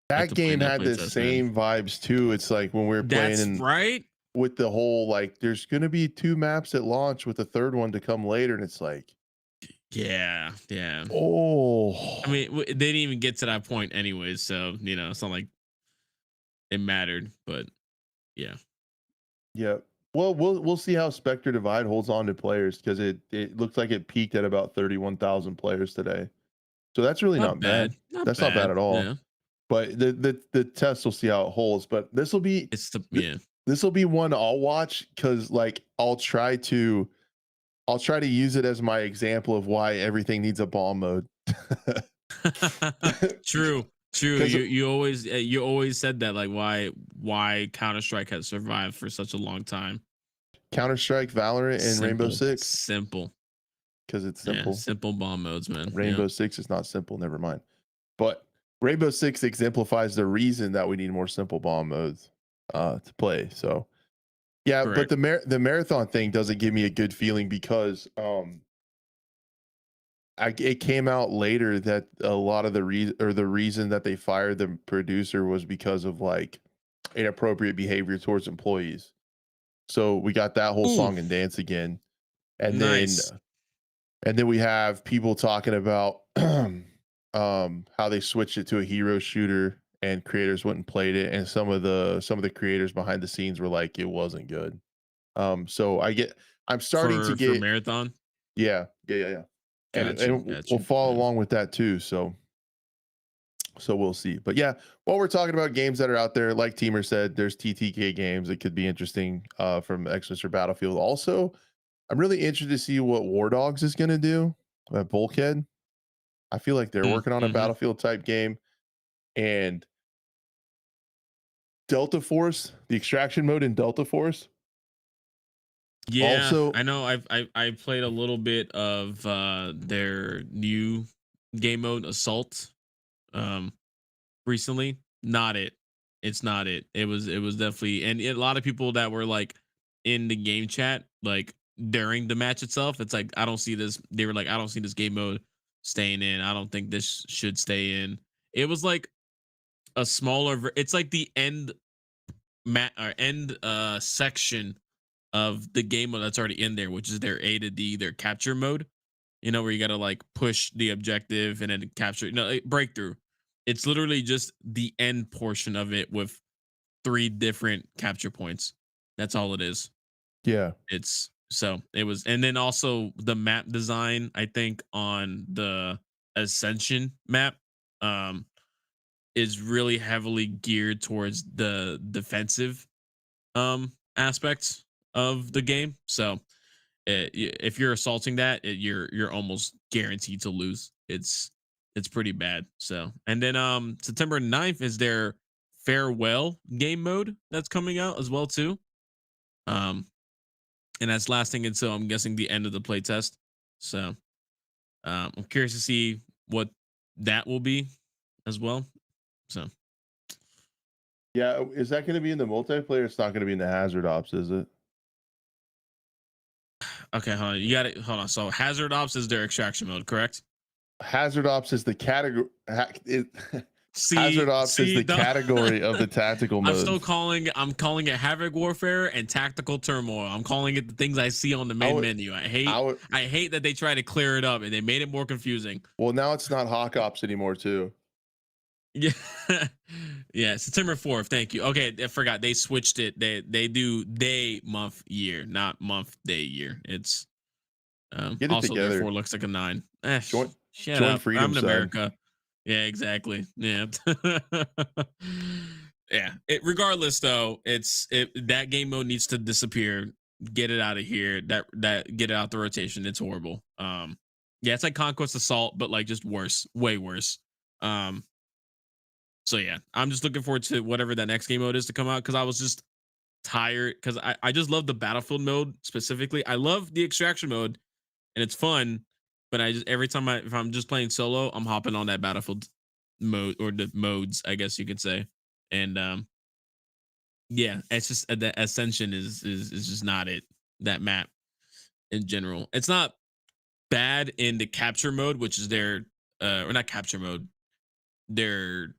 That after playing game that had the playtest, man. same vibes too. It's like when we were playing That's in right. with the whole like there's gonna be two maps at launch with the third one to come later, and it's like, Yeah, yeah. I oh mean, they didn't even get to that point anyways, so it's not like it mattered. But yeah, yeah. Well, we'll see how Spectre Divide holds on to players because it looks like it peaked at about 31,000 players today. So that's really not not bad. bad, not That's not bad bad. at all. Yeah, But the test will see how it holds. But it's the th- yeah. this will be one I'll watch because like I'll try to use it as my example of why everything needs a bomb mode. True, true. Because You always said that, like, why Counter Strike has survived for such a long time. Counter Strike, Valorant, and Rainbow Simple, Six, simple. because it's Yeah, simple. simple bomb modes, man. Yeah, Rainbow Six is not simple. Never mind. But Rainbow Six exemplifies the reason that we need more simple bomb modes to play. So yeah, but correct. the marathon thing doesn't give me a good feeling because it came out later that a lot of the reason that they fired the producer was because of like inappropriate behavior towards employees. So we got that whole Ooh, song and dance again, and then nice. we have people talking about how they switched it to a hero shooter and creators went and played it, and some of the creators behind the scenes were like it wasn't good. So I'm starting to For get marathon. yeah, yeah, yeah, yeah. And Got you, got we'll you. follow Yeah. along with that too. So we'll see. But yeah, while we're talking about games that are out there, like Teamer said, there's TTK games that could be interesting from Xmas or Battlefield. Also, I'm really interested to see what War Dogs is going to do at Bulkhead. I feel like they're working on a Mm-hmm. Battlefield type game, and Delta Force, the extraction mode in Delta Force. Yeah, Also, I know. I played a little bit of their new game mode, Assault, um, recently. Not it. It's not it. It was definitely, and a lot of people that were like in the game chat, like during the match itself. It's like I don't see this. They were like, I don't see this game mode staying in. I don't think this should stay in. It was like a smaller. It's like the end or end section of the game mode that's already in there, which is their A to D, their capture mode. You know, where you gotta like push the objective and then capture. No, breakthrough. It's literally just the end portion of it with 3 different capture points. That's all it is. yeah, It's so it was, and then also the map design. I think on the Ascension map, um, is really heavily geared towards the defensive aspects of the game. So if you're assaulting that, you're almost guaranteed to lose. It's pretty bad. So, and then September 9th is their farewell game mode that's coming out as well too. Um and that's lasting until, I'm guessing, the end of the playtest. So, I'm curious to see what that will be as well. So, yeah. Is that going to be in the multiplayer? It's not going to be in the Hazard Ops, is it? okay, hold on. You got it. Hold on. So, Hazard Ops is their extraction mode, correct? Hazard Ops is the category. Hazard Ops is See, the category of the tactical modes. I'm calling it Havoc Warfare and Tactical Turmoil. I'm calling it the things I see on the main menu. I hate that they try to clear it up and they made it more confusing. Well, now it's not Hawk Ops anymore, too. Yeah. Yeah, September 4th. Thank you. Okay, I forgot. They switched it. They do day, month, year, not month, day, year. It's Get it also together. therefore looks like a 9. Join Shut up. Freedom I'm in side. America. Yeah, exactly. Yeah. Yeah. Regardless though, that game mode needs to disappear. Get it out of here. That get it out the rotation. It's horrible. Yeah, it's like Conquest Assault, but like just worse, way worse. Um, so yeah, I'm just looking forward to whatever that next game mode is to come out, because I was just tired, because I just love the battlefield mode specifically. I love the extraction mode and it's fun, but I just, every time if I'm just playing solo, I'm hopping on that battlefield mode, or the modes, I guess you could say. And yeah, it's just the Ascension is just not it. That map in general, it's not bad in the capture mode, which is their or not capture mode. Their,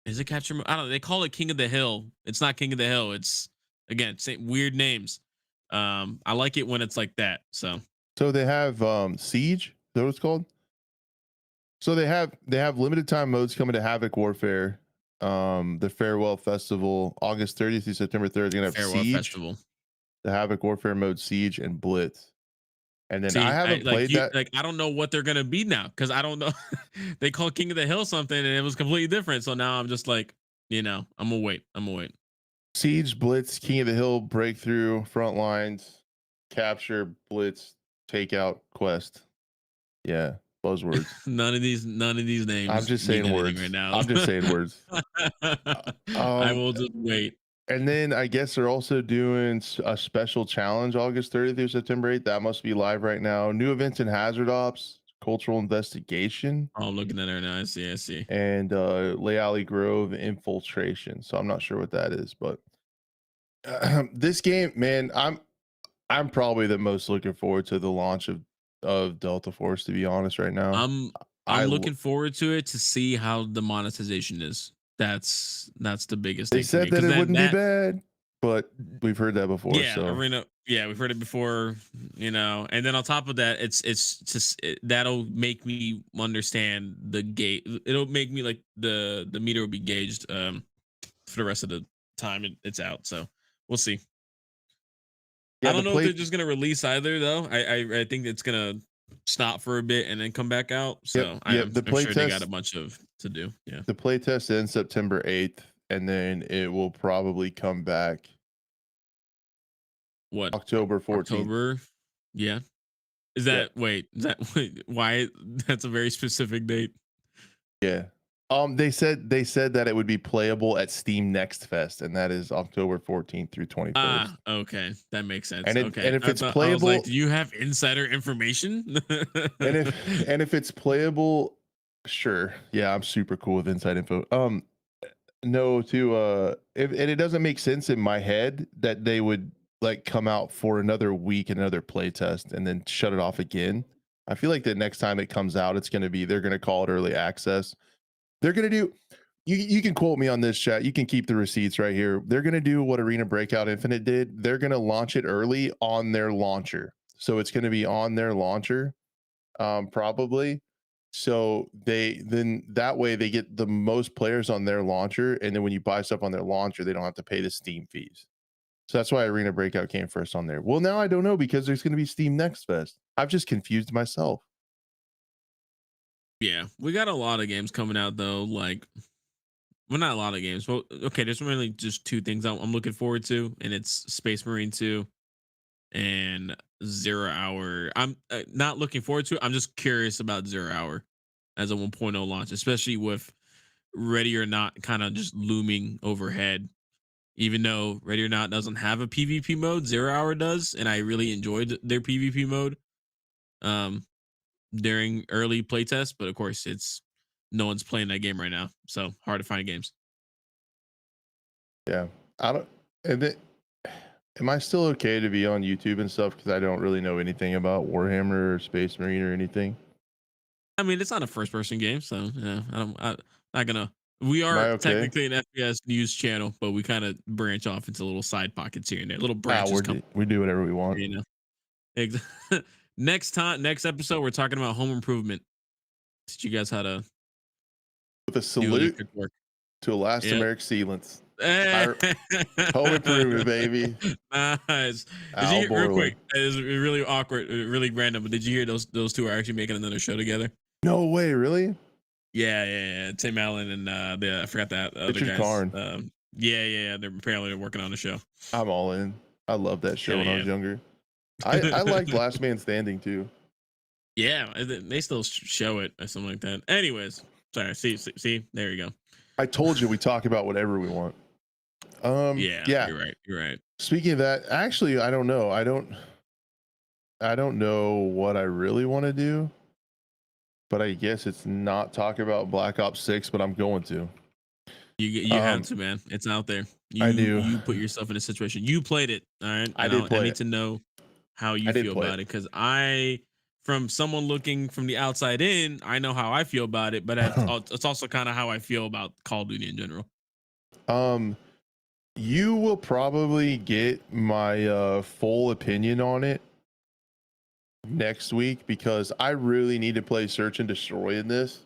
is it capture mode? I don't know. They call it King of the Hill. It's not King of the Hill. It's, again, same weird names. I like it when it's like that. So they have Siege. Is that what it's called? So they have limited time modes coming to Havoc Warfare. The Farewell Festival, August 30th through September 3rd. They're gonna have Farewell Siege, Festival. the Havoc Warfare mode, Siege, and Blitz. And then See, I haven't played that. Like, I don't know what they're gonna be now, because I don't know. They called King of the Hill something and it was completely different. So now I'm just like, I'm gonna wait. I'm gonna wait. Siege, Blitz, King of the Hill, Breakthrough, Front Lines, Capture, Blitz, Takeout, Quest. Yeah, buzzwords. None of these names. I'm just mean saying anything words right now. I'm just saying words. I will just wait. And then I guess they're also doing a special challenge August 30th through September 8th. That must be live right now. New events in Hazard Ops, Cultural Investigation, Oh, I'm looking at her now. I see. and Leali Grove Infiltration. So I'm not sure what that is, but this game, man, I'm probably the most looking forward to the launch of Delta Force, to be honest, right now. I'm looking forward to it, to see how the monetization is. That's the biggest They thing for me, said that it wouldn't be bad, but we've heard that before. Yeah, So Arena. Yeah, we've heard it before, and then on top of that, it's just that'll make me understand the gate. It'll make me like the meter will be gauged for the rest of the time it's out. So we'll see. yeah, I don't know if they're just gonna release either, though. I think it's gonna stop for a bit and then come back out. So I'm sure they got a bunch of to do. Yeah, the playtest ends September 8th, and then it will probably come back. What, October 14th? October. Yeah. Is that wait? Is that why? That's a very specific date. Yeah. They said that it would be playable at Steam Next Fest, and that is October 14th through 21st. Ah, okay, that makes sense. And it Okay, and if I it's thought I was like, playable, do you have insider information? and if and if it's playable, sure. Yeah, I'm super cool with inside info. No, to if, and it doesn't make sense in my head that they would like come out for another week and another play test and then shut it off again. I feel like the next time it comes out, it's going to be they're going to call it early access. They're going to do you can quote me on this, chat. You can keep the receipts right here. They're going to do what Arena Breakout Infinite did. They're going to launch it early on their launcher. So it's going to be on their launcher, probably. So they then that way they get the most players on their launcher, and then when you buy stuff on their launcher, they don't have to pay the Steam fees. So that's why Arena Breakout came first on there. Well, now I don't know because there's going to be Steam Next Fest. I've just confused myself. Yeah, we got a lot of games coming out though. Like, well, not a lot of games. Well, okay, there's really just two things I'm looking forward to, and it's Space Marine 2 and Zero Hour. I'm not looking forward to it. I'm just curious about Zero Hour as a 1.0 launch, especially with Ready or Not kind of just looming overhead. Even though Ready or Not doesn't have a PvP mode, Zero Hour does, and I really enjoyed their PvP mode um, during early playtest. But of course, it's no one's playing that game right now, so hard to find games. Yeah, I don't. And then, am I still okay to be on YouTube and stuff? Because I don't really know anything about Warhammer or Space Marine or anything. I mean, it's not a first person game, so yeah, I'm not gonna. We Am I are okay? technically an FPS news channel, but we kind of branch off into little side pockets here and there. Little branches come, We do whatever we want. you know. Ex- next episode, we're talking about home improvement. Teach you guys how to With a do salute electric work. to Yep. Elastomeric Sealants. Eh. I home improvement, baby. Nice. Did you Al hear real quick? Borland. It's really awkward, really random. But did you hear those two are actually making another show together? No way, really? Yeah. Tim Allen and I forgot that other Richard guys. Karn. Yeah. They're apparently working on the show. I'm all in. I love that show Hell when I yeah. was younger. I liked Last Man Standing too. Yeah, they still show it or something like that. Anyways, sorry. See, there you go. I told you we talk about whatever we want. Yeah, Yeah. you're right. You're right. Speaking of that, actually, I don't know. I don't know what I really want to do, but I guess it's not talk about Black Ops 6, but I'm going to. You have to, man. It's out there. I do. You put yourself in a situation. You played it, all right? I And did I play need it. to know how I you did feel play about it. it because from someone looking from the outside in, I know how I feel about it, but it's also kind of how I feel about Call of Duty in general. You will probably get my full opinion on it next week because I really need to play Search and Destroy in this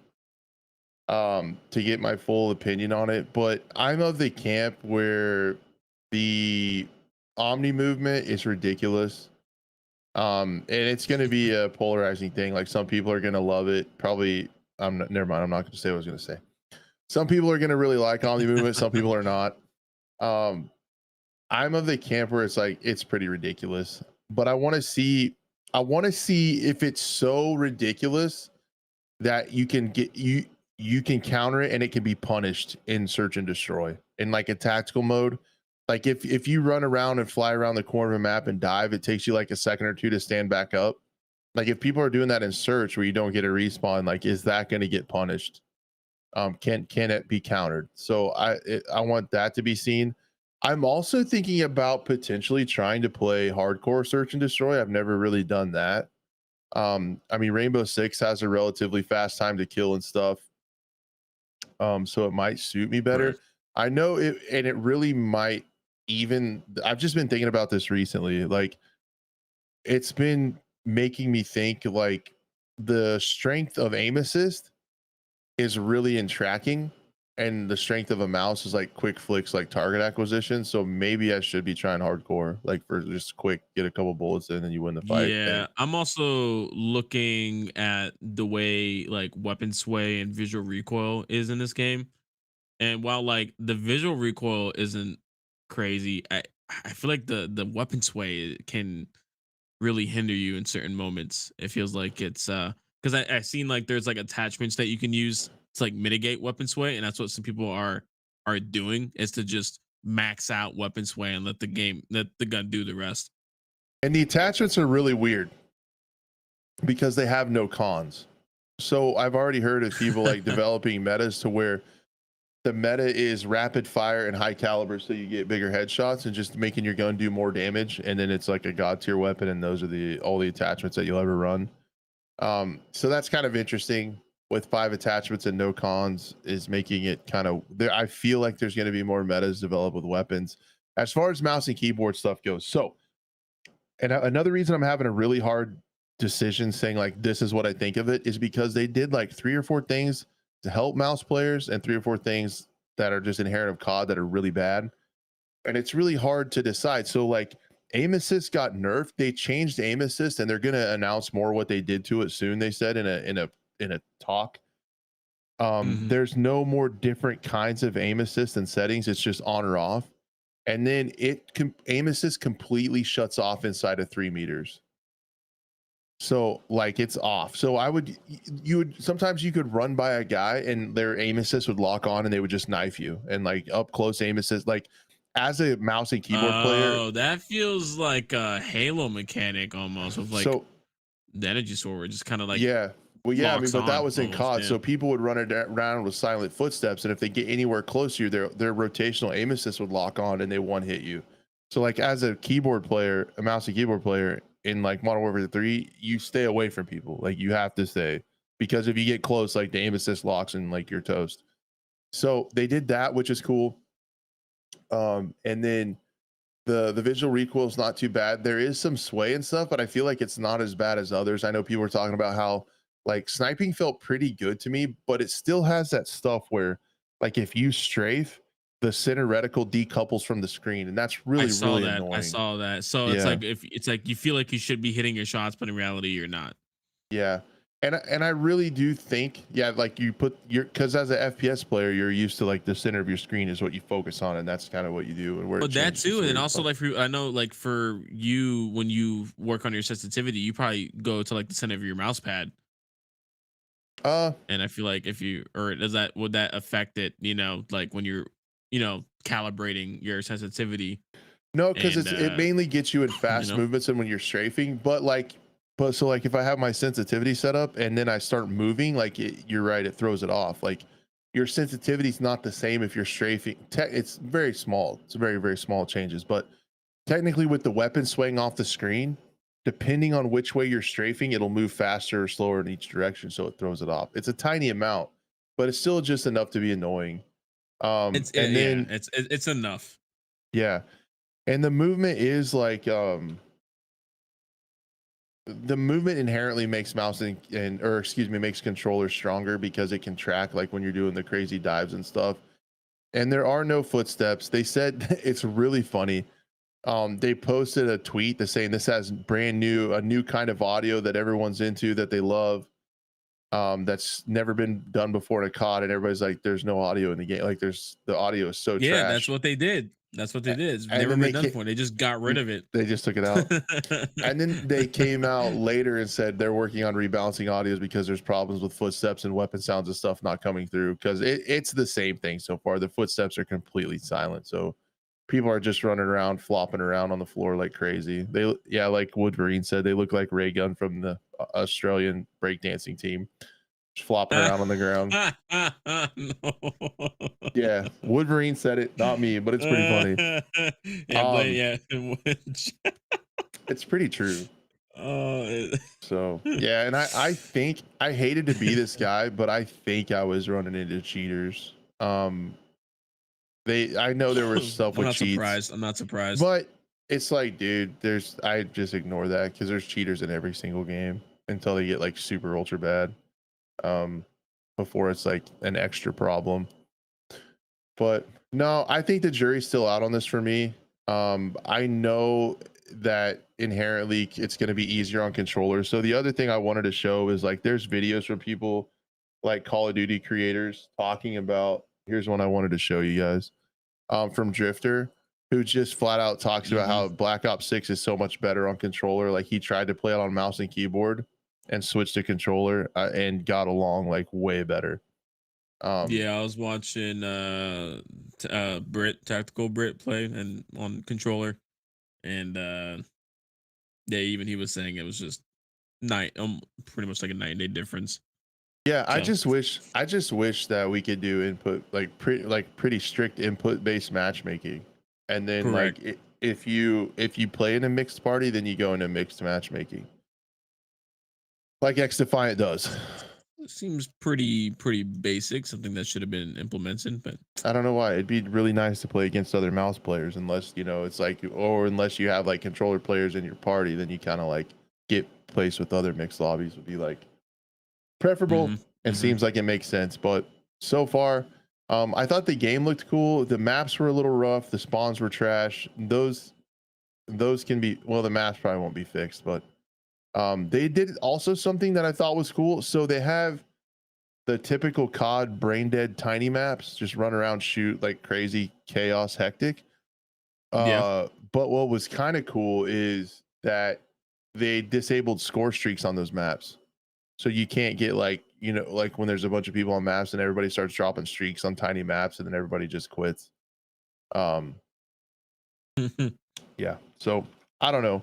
to get my full opinion on it. But I'm of the camp where the Omni movement is ridiculous. And it's going to be a polarizing thing. Like some people are going to love it. Probably, never mind. I'm not going to say what I was going to say. Some people are going to really like Omni movement. Some people are not. I'm of the camp where it's like it's pretty ridiculous, but I want to see if it's so ridiculous that you can counter it and it can be punished in Search and Destroy in like a tactical mode. Like if you run around and fly around the corner of a map and dive, it takes you like a second or two to stand back up. Like if people are doing that in Search where you don't get a respawn, like is that going to get punished? Can it be countered? So I want that to be seen. I'm also thinking about potentially trying to play hardcore Search and Destroy. I've never really done that. I mean, Rainbow Six has a relatively fast time to kill and stuff. So it might suit me better. Right. I know it, and it really might even. I've just been thinking about this recently. Like, it's been making me think like the strength of aim assist is really in tracking, and the strength of a mouse is like quick flicks, like target acquisition. So maybe I should be trying hardcore, like for just quick, get a couple bullets in, and you win the fight. Yeah, I'm also looking at the way like weapon sway and visual recoil is in this game. And while like the visual recoil isn't crazy, I feel like the weapon sway can really hinder you in certain moments. It feels like it's because I seen like there's like attachments that you can use to like mitigate weapon sway, and that's what some people are doing, is to just max out weapon sway and let the gun do the rest. And the attachments are really weird because they have no cons. So I've already heard of people like developing metas to where the meta is rapid fire and high caliber, so you get bigger headshots and just making your gun do more damage, and then it's like a god tier weapon, and those are all the attachments that you'll ever run. So that's kind of interesting. With 5 attachments and no cons is making it kind of there. I feel like there's going to be more metas developed with weapons as far as mouse and keyboard stuff goes. So, and another reason I'm having a really hard decision saying like this is what I think of it is because they did like 3 or 4 things to help mouse players and 3 or 4 things that are just inherent of COD that are really bad. And it's really hard to decide. So like aim assist got nerfed. They changed aim assist and they're going to announce more what they did to it soon. They said in a talk. Mhm. There's no more different kinds of aim assist and settings. It's just on or off. And then aim assist completely shuts off inside of 3 meters. So like it's off. So you would sometimes you could run by a guy and their aim assist would lock on and they would just knife you, and like up close aim assist, like as a mouse and keyboard player. Oh, that feels like a Halo mechanic almost, with like So the energy sword, where it just kind of like yeah, well, yeah, I mean, locks but that on was in almost. COD. Yeah. So people would run around with silent footsteps, and if they get anywhere closer, their rotational aim assist would lock on, and they one hit you. So like as a keyboard player, a mouse and keyboard player in like Modern Warfare 3, you stay away from people. Like you have to stay, because if you get close, like the aim assist locks and like you're toast. So they did that, which is cool. And then the visual recoil is not too bad. There is some sway and stuff, but I feel like it's not as bad as others. I know people were talking about how like sniping felt pretty good to me, but it still has that stuff where like if you strafe, the center reticle decouples from the screen, and that's I really saw really that. I annoying. saw that. So it's Yeah, like, if it's like you feel like you should be hitting your shots, but in reality you're not. yeah. And I really do think, yeah, like you put your, because as an FPS player, you're used to like the center of your screen is what you focus on, and that's kind of what you do, and where it But that changes, it's too, and then weird. also But like for I know, like for you, when you work on your sensitivity, you probably go to like the center of your mouse pad. uh And I feel like if you, or does that, would that affect it, like when you're, calibrating your sensitivity No, because and it mainly gets you in you fast know? movements and when you're strafing. But so like if I have my sensitivity set up and then I start moving, like you're right, it throws it off. Like your sensitivity is not the same if you're strafing. It's very small. It's very very small changes. But technically, with the weapon swaying off the screen, depending on which way you're strafing, it'll move faster or slower in each direction, so it throws it off. It's a tiny amount, but it's still just enough to be annoying. And Yeah, then it's enough. yeah, and the movement is like the movement inherently makes mouse and or excuse me, makes controllers stronger because it can track like when you're doing the crazy dives and stuff. And there are no footsteps. They said it's really funny. They posted a tweet that's saying this has a new kind of audio that everyone's into, that they love. That's never been done before in a COD, and everybody's like, "There's no audio in the game. Like, the audio is so Yeah, that's trash." what they did. That's what they did. It's And never then been done before. They just got rid of it. they just took it out. And then they came out later and said they're working on rebalancing audios because there's problems with footsteps and weapon sounds and stuff not coming through, because it's the same thing so far. The footsteps are completely silent. So people are just running around, flopping around on the floor like crazy. Yeah, like Woodverine said, they look like Ray Gun from the Australian breakdancing team, just flopping around on the ground. No. Yeah, Woodverine said it, not me, but it's pretty funny. Yeah, but Um, yeah. it's pretty true. Oh, So yeah, and I think I hated to be this guy, but I think I was running into cheaters. I know there was stuff I'm with not cheats, surprised. I'm not surprised. but it's like, dude, I just ignore that because there's cheaters in every single game until they get like super ultra bad. Um, Before it's like an extra problem. But no, I think the jury's still out on this for me. I know that inherently it's going to be easier on controllers. So the other thing I wanted to show is like there's videos from people like Call of Duty creators talking about. Here's one I wanted to show you guys, from Drifter, who just flat out talks about Mhm. how Black Ops 6 is so much better on controller. Like he tried to play it on mouse and keyboard and switched to controller, and got along like way better. Yeah, I was watching Brit Tactical Brit play and on controller, and yeah, even he was saying it was just night pretty much like a 9-day difference. Yeah, So I just wish that we could do input like pretty strict input based matchmaking. And then correct. like if you play in a mixed party, then you go into mixed matchmaking. Like X Defiant does. Seems pretty basic, something that should have been implemented, but I don't know why. It'd be really nice to play against other mouse players unless, you know, it's like or unless you have like controller players in your party, then you kind of like get placed with other mixed lobbies would be like preferable. hmm It hmm seems like it makes sense, but so far, I thought the game looked cool. The maps were a little rough. The spawns were trash. Those can be well. The maps probably won't be fixed, but they did also something that I thought was cool. So they have the typical COD brain dead tiny maps, just run around, shoot like crazy, chaos, hectic. yeah. But what was kind of cool is that they disabled score streaks on those maps. So you can't get like, you know, like when there's a bunch of people on maps and everybody starts dropping streaks on tiny maps and then everybody just quits. Um, yeah. So I don't know.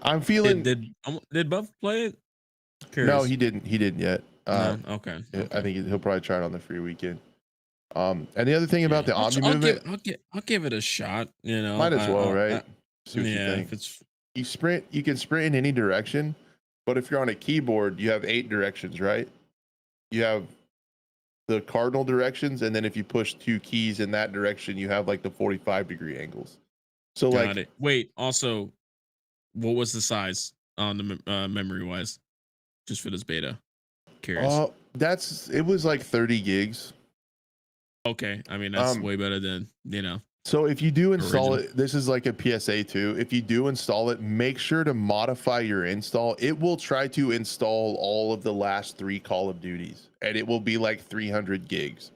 I'm feeling did Buff play it? no, Curious. he didn't yet. No. Okay. I Okay. think he'll probably try it on the free weekend. And the other thing about Yeah. the omni movement, I'll give it a shot. You know. might as well, right? I See what you yeah. think. If it's You can sprint in any direction, but if you're on a keyboard, you have 8 directions, right? You have the cardinal directions, and then if you push 2 keys in that direction, you have like the 45-degree angles. So got like it. Wait. Also, what was the size on the memory wise, just for this beta? Curious. it was like 30 gigs. Okay. I mean, that's Um way better than so if you do install original. it, this is like a PSA too. If you do install it, make sure to modify your install. It will try to install all of the last 3 Call of Duties, and it will be like 300 gigs.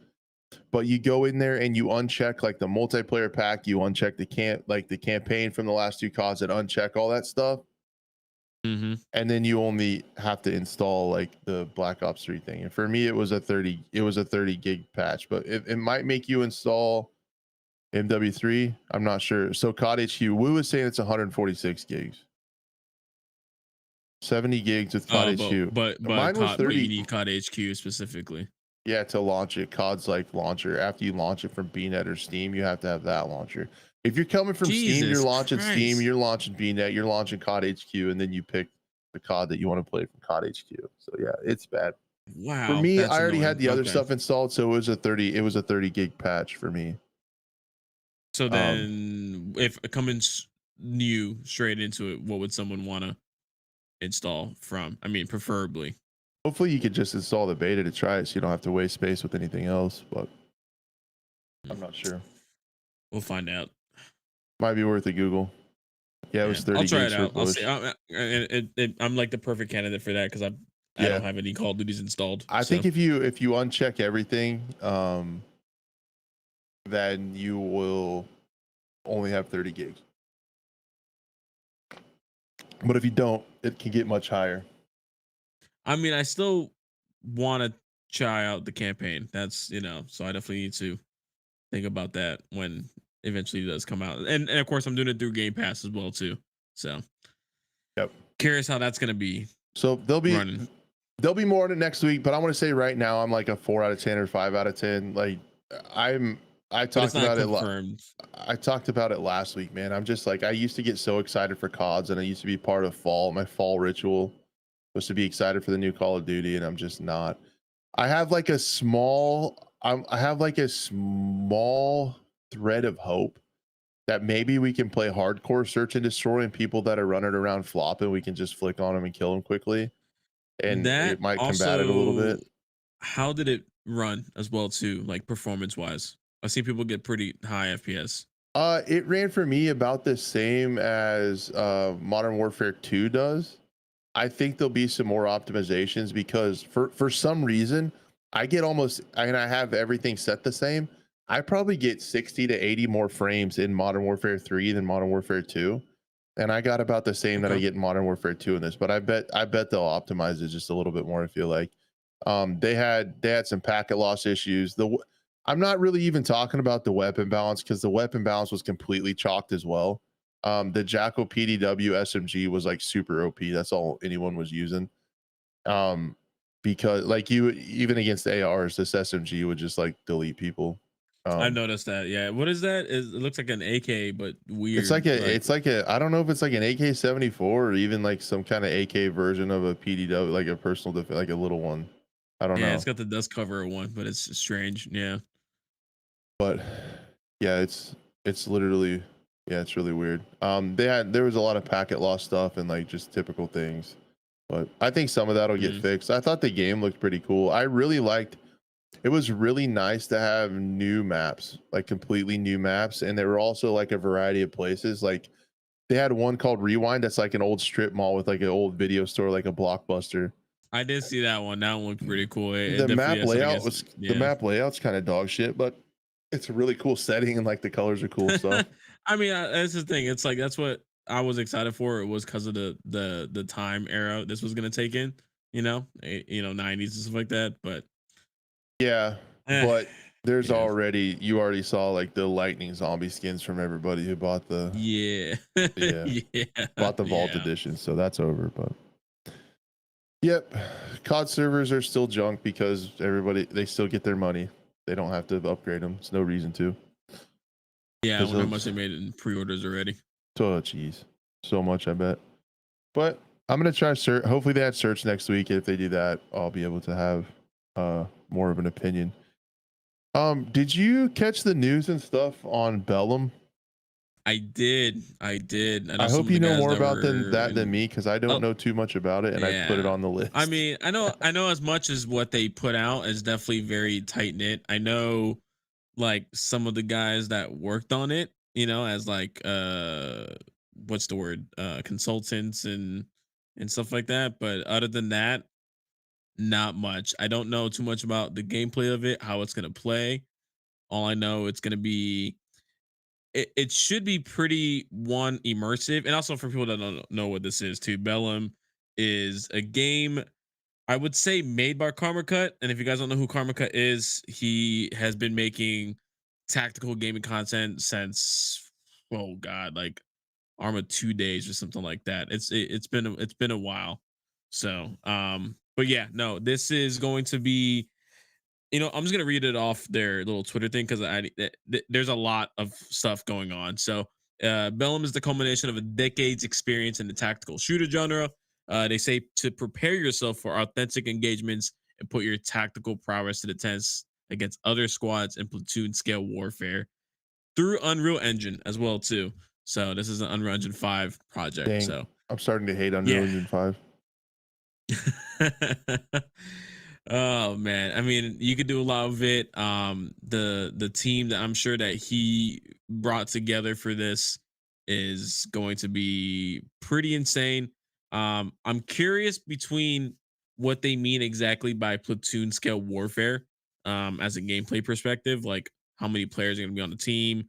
But you go in there and you uncheck like the multiplayer pack, you uncheck the campaign from the last 2 CODs and uncheck all that stuff. Mm-hmm. And then you only have to install like the Black Ops 3 thing. And for me, it was a 30 gig patch, but it might make you install MW3. I'm not sure. So COD HQ, Woo was saying it's 146 gigs, 70 gigs with COD HQ. Mine was But you 30. need COD HQ specifically. Yeah, to launch it. COD's like launcher. After you launch it from BNet or Steam, you have to have that launcher. If you're coming from Steam, you're Jesus launching Steam, Christ. you're launching BNet, you're launching COD HQ, and then you pick the COD that you want to play from COD HQ. So yeah, it's bad. For Wow, me, that's I already had annoying. the other Okay. stuff installed, so it was a 30 gig patch for me. So Um, then if coming new straight into it, what would someone want to install from? I mean, preferably. hopefully you could just install the beta to try it so you don't have to waste space with anything else, but Hmm, I'm not sure. We'll find out. Might be worth a Google. Yeah, it Yeah, was I'll 30 try it gigs for out. I'll see. push. I'm like the perfect candidate for that because I Yeah. don't have any Call of Duties installed. I So think if you uncheck everything, then you will only have 30 gigs. But if you don't, it can get much higher. I mean, I still want to try out the campaign. That's so I definitely need to think about that when eventually it does come out. And of course, I'm doing it through Game Pass as well too. So Yep. curious how that's gonna be So running. there'll be more on it next week, but I want to say right now I'm like a 4 out of 10 or 5 out of 10. Like I But it's talked not about it confirmed. I talked about it last week, man. I'm just like I used to get so excited for CODs and I used to be part of my fall ritual was to be excited for the new Call of Duty, and I'm just not. I have like a small I have like a small thread of hope that maybe we can play hardcore search and destroy and people that are running around flopping, we can just flick on them and kill them quickly. And That it might combat it a little also, bit. how did it run as well too, like performance wise? I've seen people get pretty high FPS. It ran for me about the same as Modern Warfare 2 does. I think there'll be some more optimizations because for some reason I get almost and I have everything set the same. I probably get 60 to 80 more frames in Modern Warfare 3 than Modern Warfare 2. And I got about the same that I Okay. get in Modern Warfare 2 in this, but I bet they'll optimize it just a little bit more, I feel like. They had some packet loss issues. I'm not really even talking about the weapon balance because the weapon balance was completely chalked as well. The Jackal PDW SMG was like super OP. That's all anyone was using. Um, because like you even against ARs, this SMG would just like delete people. I've Um, noticed that. Yeah. What is that? It looks like an AK, but it's weird. like a Like, it's like a I don't know if it's like an AK-74 or even like some kind of AK version of a PDW, like a personal defense, like a little one. I don't yeah, it's know. got the dust cover one, but it's strange. Yeah. But yeah, it's literally yeah, it's really weird. There was a lot of packet loss stuff and like just typical things. But I think some of that'll get Mm. fixed. I thought the game looked pretty cool. I really liked it was really nice to have new maps, like completely new maps. And there were also like a variety of places. Like they had one called Rewind that's like an old strip mall with like an old video store, like a Blockbuster. I did see that one. That one looked pretty cool. It The definitely map has something layout against. was the Yeah. map layout's kind of dog shit, but it's a really cool setting and like the colors are cool stuff. I mean, that's the thing. It's like that's what I was excited for. It was because of the time era this was gonna take in. You know, 90s and stuff like that. But Yeah, eh, but there's yeah, already you already saw like the lightning zombie skins from everybody who bought the yeah, yeah yeah, bought the vault yeah. edition, so that's over. But yep, COD servers are still junk because everybody they still get their money. They don't have to upgrade them. It's no reason to. Yeah, I Because wonder how they'll much just they made in pre-orders already. oh jeez, so much I bet. But I'm gonna try search. Hopefully they had search next week. If they do that, I'll be able to have more of an opinion. Did you catch the news and stuff on Bellum? I did, I did. I know I some hope of the you know guys more that about were that than in. me because I don't Oh, know too much about it, and I put it yeah. on the I list. mean, I know as much as what they put out is definitely very tight knit. I know like some of the guys that worked on it, as like what's the word? Consultants and stuff like that. But other than that, not much. I don't know too much about the gameplay of it, how it's gonna play. All I know it's gonna be it should be pretty one immersive, and also for people that don't know what this is too. Bellum is a game I would say made by Karma Cut. And if you guys don't know who Karma Cut is, he has been making tactical gaming content since oh god, like Arma 2 days or something like that. It's been a while. So but yeah, no, this is going to be I'm just gonna read it off their little Twitter thing because there's a lot of stuff going on. So, Bellum is the culmination of a decade's experience in the tactical shooter genre. They say to prepare yourself for authentic engagements and put your tactical prowess to the test against other squads in platoon scale warfare through Unreal Engine as well too. So this is an Unreal Engine 5 project. Dang, So I'm starting to hate Unreal yeah. Engine 5. Oh man, I mean, you could do a lot of it. The team that I'm sure that he brought together for this is going to be pretty insane. I'm curious between what they mean exactly by platoon scale warfare, as a gameplay perspective, like how many players are going to be on the team,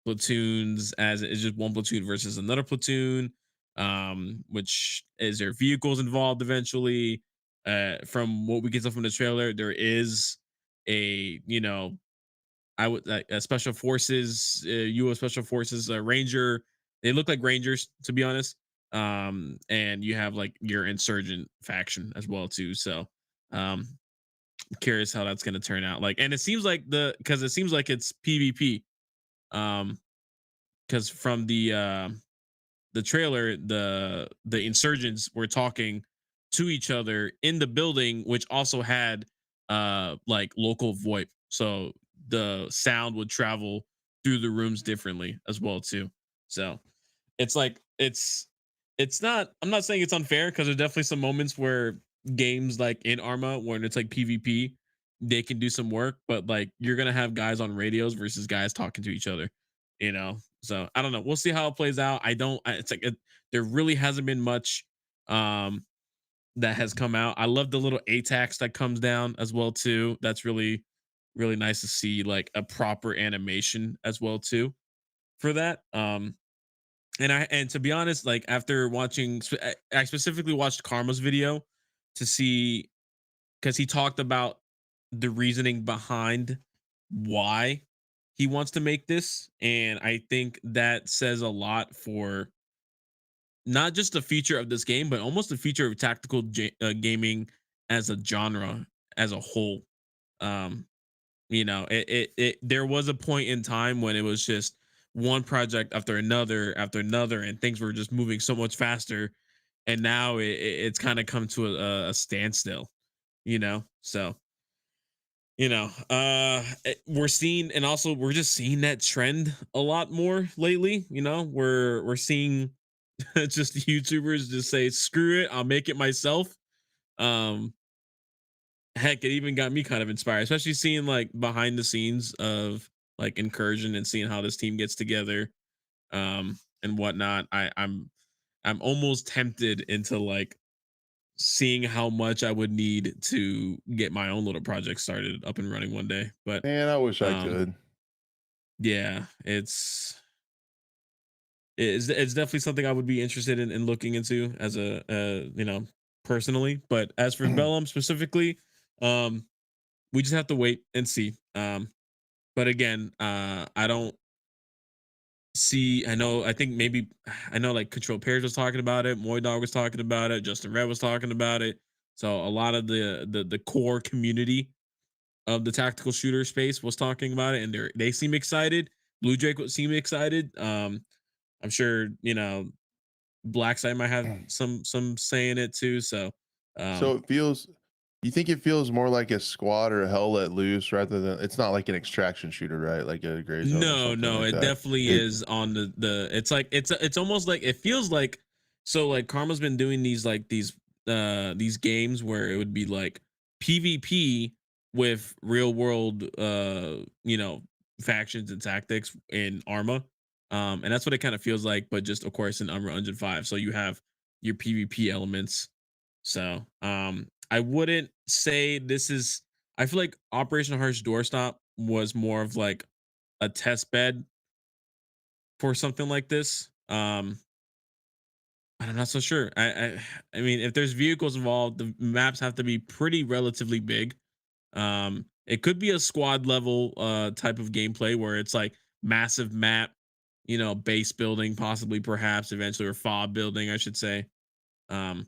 platoons as it's just one platoon versus another platoon, which is there vehicles involved eventually. From what we get from the trailer, there is a I would like a special forces, U.S. Special Forces Ranger. They look like Rangers, to be honest. And you have like your insurgent faction as well too. So, curious how that's going to turn out. Like, and it seems like because it seems like it's PvP. Um, because from the trailer, the insurgents were talking to each other in the building, which also had like local VoIP, so the sound would travel through the rooms differently as well too. So it's like it's not. I'm not saying it's unfair because there's definitely some moments where games like in Arma, when it's like PvP, they can do some work, but like you're gonna have guys on radios versus guys talking to each other, So I don't know. We'll see how it plays out. I don't. It's like there really hasn't been much um that has come out. I love the little ATAX that comes down as well too. That's really nice to see like a proper animation as well too for that. And to be honest, like after watching, I specifically watched Karma's video to see because he talked about the reasoning behind why he wants to make this, and I think that says a lot for not just the future of this game, but almost the future of tactical gaming as a genre as a whole. Um, there was a point in time when it was just one project after another, and things were just moving so much faster. And now it's kind of come to a standstill, So we're seeing, and also we're just seeing that trend a lot more lately. We're seeing just YouTubers just say, "Screw it, I'll make it myself." Um, Heck, it even got me kind of inspired, especially seeing like behind the scenes of like Incursion and seeing how this team gets together, and whatnot. I'm almost tempted into like seeing how much I would need to get my own little project started up and running one day. But Man, I wish I um, could. yeah, it's definitely something I would be interested in looking into as personally. But as for Bellum specifically, um, we just have to wait and see. But again, I don't see. I think maybe I know like Control Pairs was talking about it, Moy Dog was talking about it, Justin Red was talking about it. So a lot of the core community of the tactical shooter space was talking about it, and they seem excited. Blue Drake would seem excited. I'm sure Blackside might have some say in it too. So So um, it feels, you think it feels more like a squad or a hell let loose rather than, it's not like an extraction shooter, right? Like a gray zone or no, something no, like it that. definitely It is on the. It's like it's almost like it feels like, so like Karma's been doing these games where it would be like PvP with real world factions and tactics in Arma. And that's what it kind of feels like, but just of course in Unreal Engine 5. So you have your PvP elements. So I wouldn't say this is, I feel like Operation Harsh Doorstop was more of like a test bed for something like this. But I'm not so sure. I mean, if there's vehicles involved, the maps have to be pretty relatively big. It could be a squad level type of gameplay where it's like massive map, base building, possibly perhaps eventually, or fob building, I should say. Um,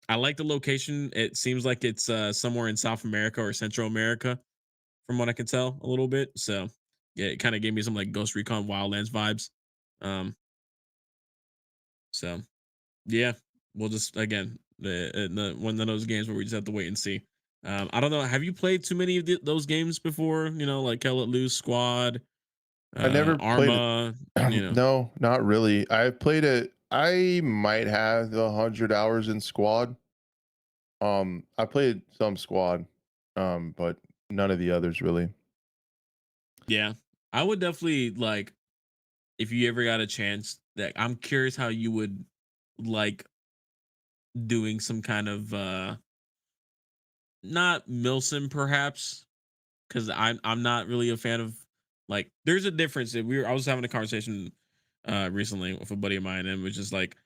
I like the location. It seems like it's somewhere in South America or Central America, from what I can tell a little bit. So yeah, it kind of gave me some like Ghost Recon Wildlands vibes. Um, so yeah, we'll just again the one of those games where we just have to wait and see. I don't know. Have you played too many of those games before? Like Hell Let Loose, Squad, I never played it. Arma. No, not really. I've played it. I might have 100 hours in squad. I played some squad, but none of the others really. Yeah, I would definitely like, if you ever got a chance. That I'm curious how you would like doing some kind of not Milsim perhaps, because I'm not really a fan of, like, there's a difference. I was having a conversation recently with a buddy of mine, and it was just like,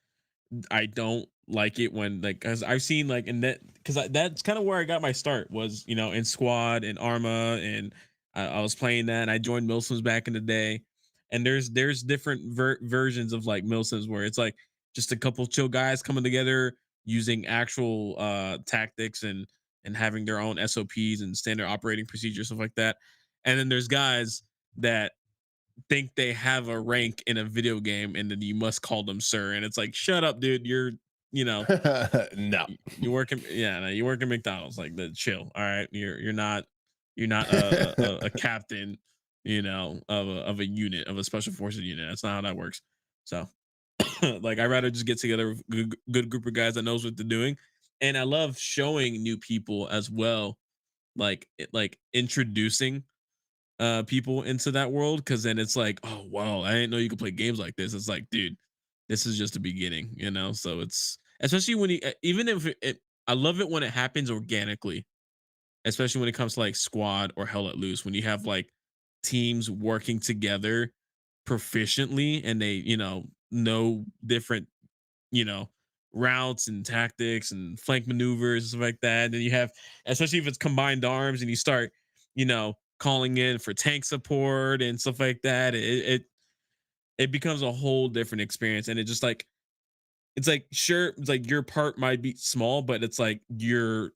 I don't like it when, like, cuz I've seen like in that, cuz that's kind of where I got my start, was in Squad and Arma, and I was playing that, and I joined Milsims back in the day. And there's different versions of like Milsims where it's like just a couple chill guys coming together using actual tactics and having their own SOPs and standard operating procedures, stuff like that. And then there's guys that think they have a rank in a video game, and then you must call them sir, and it's like, shut up, dude. You know No. you work in, yeah, no, you work in McDonald's, like, the chill. All right, you're not a captain, of a unit, of a special forces unit. That's not how that works. So like, I'd rather just get together with good group of guys that knows what they're doing. And I love showing new people as well, like introducing people into that world, because then it's like, oh wow, I didn't know you could play games like this. It's like, dude, this is just the beginning, so it's, especially when you, even if I love it when it happens organically, especially when it comes to like Squad or Hell Let Loose, when you have like teams working together proficiently, and they know different, you know routes and tactics and flank maneuvers and stuff like that. And then you have, especially if it's combined arms, and you start, calling in for tank support and stuff like that. It becomes a whole different experience, and it's like, sure, it's like your part might be small, but it's like it's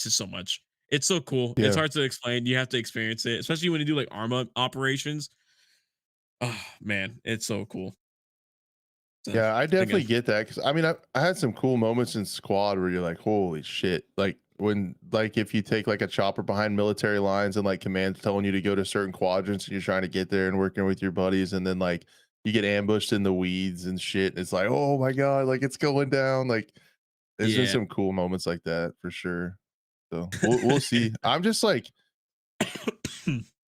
just so much. It's so cool. It's Yeah. hard to explain. You have to experience it, especially when you do like arma operations. Oh man, it's so cool. So Yeah, I definitely again, get that because I mean, I had some cool moments in squad where you're like, holy shit. Like when, like, if you take like a chopper behind military lines and like commands telling you to go to certain quadrants and you're trying to get there and working with your buddies, and then like you get ambushed in the weeds and shit. It's like, oh my God, like it's going down. Like there's been yeah. some cool moments like that for sure. So we'll see. I'm just like,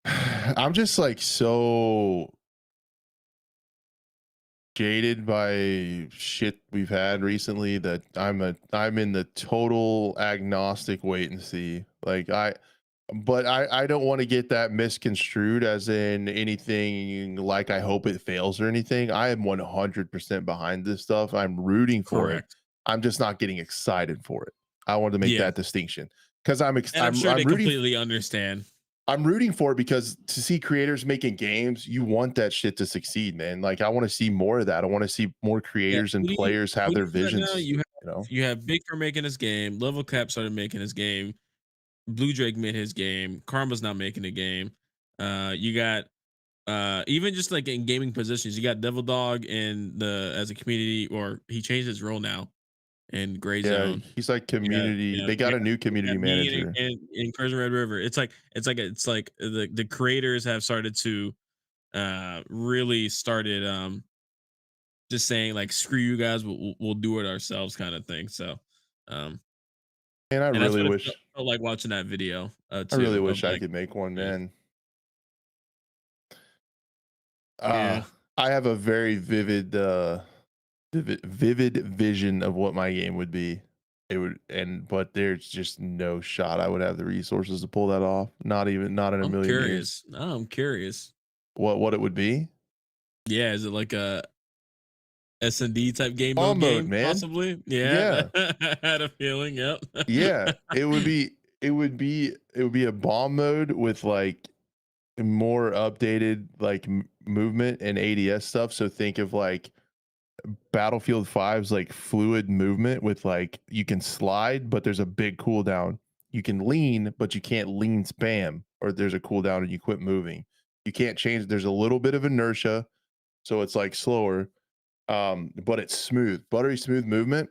I'm just like so jaded by shit we've had recently that I'm in the total agnostic wait and see. Like but I don't want to get that misconstrued as in anything like I hope it fails or anything. I am 100% behind this stuff. I'm rooting for it. Correct. I'm just not getting excited for it. I wanted to make Yeah, that distinction because and I'm sure I'm they rooting completely understand. I'm rooting for it because to see creators making games, you want that shit to succeed, man. Like I want to see more of that. I want to see more Yeah, creators and players have their right now visions, you know. you have Big for making his game. Level Cap started making his game. Blue Drake made his game. Karma's not making a game. You got even just like in gaming positions, you got Devil Dog in the as a community, or he changed his role now in Gray Yeah, Zone. he's like You got community. They got a new you community got me manager. and Incursion Red River. It's like the creators have started to really started just saying like screw you guys, we'll do it ourselves kind of thing. So um And and that's what it felt like watching that video I really too of wish I like, could make one, yeah. man. Yeah. I have a very vivid vision of what my game would be. It would, and but there's just no shot I would have the resources to pull that off. Not in a I'm million years. curious. I'm curious. What it would be? Yeah, is it like a S&D type game Bomb mode mode, game man. possibly? Yeah, Yeah. I had a feeling. Yep. Yeah. It would be a bomb mode with like more updated like movement and ADS stuff. So think of like Battlefield 5's like fluid movement with like you can slide, but there's a big cooldown. You can lean, but you can't lean spam, or there's a cooldown and you quit moving. You can't change. There's a little bit of inertia, so it's like slower, but it's smooth, buttery smooth movement.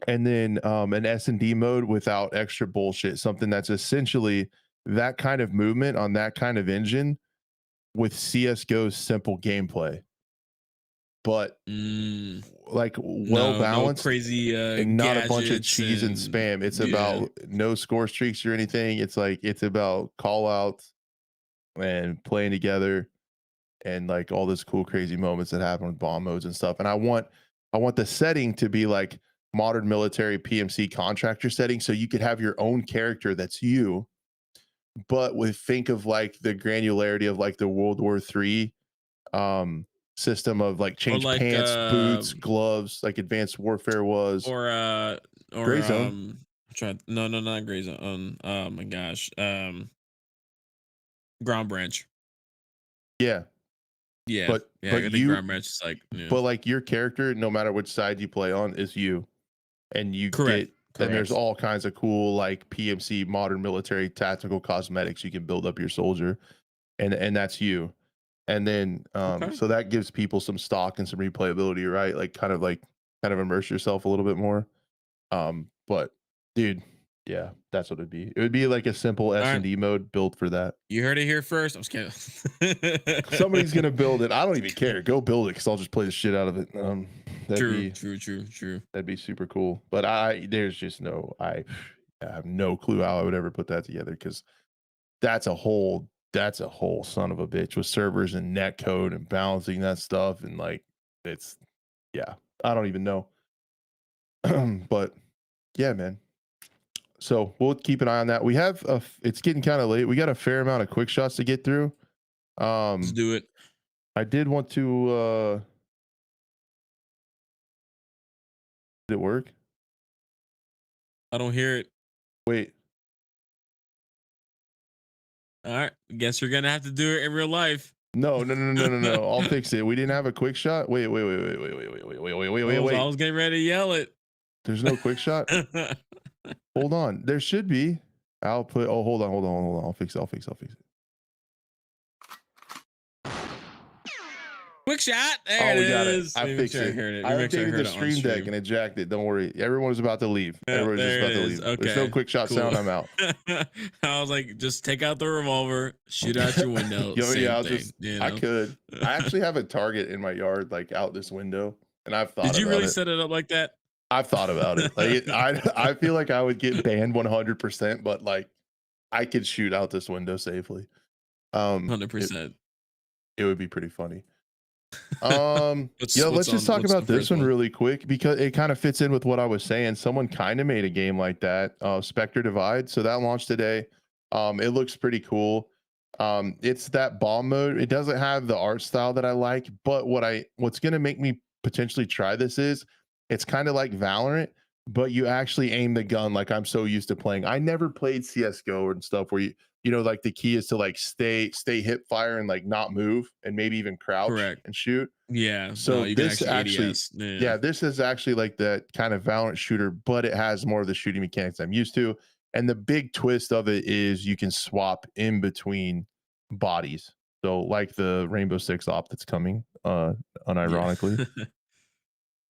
And then an S&D mode without extra bullshit, something that's essentially that kind of movement on that kind of engine with CSGO's simple gameplay, but Mm, like well no balanced crazy and not a bunch of gadgets cheese and and spam. It's yeah. about no score streaks or anything. It's like it's about call outs and playing together and like all this cool crazy moments that happen with bomb modes and stuff. And I want the setting to be like modern military PMC contractor setting, so you could have your own character that's you, but with think of like the granularity of like the World War III um system of like Or change like pants, boots, gloves, like advanced warfare was. or Gray zone. I'm trying, no, no, not Gray Zone. Oh my gosh. Ground Branch. Yeah. Yeah. But Yeah, but I think you Ground Branch is like, yeah. but like your character, no matter which side you play on, is you. And you Correct. get and there's Correct. all kinds of cool like PMC modern military tactical cosmetics you can build up your soldier, and that's you. And then Okay. so that gives people some stock and some replayability, right? Like kind of immerse yourself a little bit more. But dude, yeah, that's what it'd be. It would be like a simple All right. S&D mode built for that. You heard it here first. I'm just Somebody's kidding. gonna build it. I don't even care. Go build it because I'll just play the shit out of it. That'd True, be true, true, true. that'd be super cool. But there's just no I have no clue how I would ever put that together because that's a whole son of a bitch with servers and net code and balancing that stuff and like it's yeah, I don't even know. But yeah, man. So we'll keep an eye on that. It's getting kind of late. We got a fair amount of quick shots to get through. Let's Um do it. I did want to Did it work? I don't hear it. Wait. All right. Guess you're gonna have to do it in real life. No, no, no, no, no, no. I'll fix it. We didn't have a quick shot. Wait, wait, wait, wait, wait, wait, wait, wait, wait, wait, wait, wait, I wait. was getting ready to yell it. There's no quick shot. Hold on. There should be. Output. Oh, hold on, hold on, hold on. I'll fix it. I'll fix it. I'll fix it. Quick shot. There Oh, it we got it. is. I Let me make fixed sure I it. heard it. I Let me make sure I updated heard the it on stream deck stream. and it jacked it. Don't worry. Everyone was about to leave. Yeah, Everyone's just there about it to is. leave. There's no Okay, quick shot cool. sound. I'm out. I was like, just take out the revolver, shoot out your window. Yo, Same yeah, thing. You I know? could. I actually have a target in my yard, like out this window, and I've thought Did you about really it. set it up like that? I've thought about it. Like, I feel like I would get banned 100%, but like, I could shoot out this window safely. Hundred It, percent. it would be pretty funny. What's Yo, what's let's just on? talk What's the about this first one one? really quick because it kind of fits in with what I was saying. Someone kind of made a game like that, Spectre Divide. So that launched today. It looks pretty cool. It's that bomb mode. It doesn't have the art style that I like, but what's gonna make me potentially try this is it's kind of like Valorant, but you actually aim the gun like I'm so used to playing. I never played CS:GO and stuff where you know, like the key is to like stay hip fire and like not move and maybe even crouch Correct. and shoot. Yeah. No, So you can this actually actually, ADS. Yeah. yeah, this is actually like that kind of Valorant shooter, but it has more of the shooting mechanics I'm used to. And the big twist of it is you can swap in between bodies. So like the Rainbow Six op that's coming, Yeah. unironically.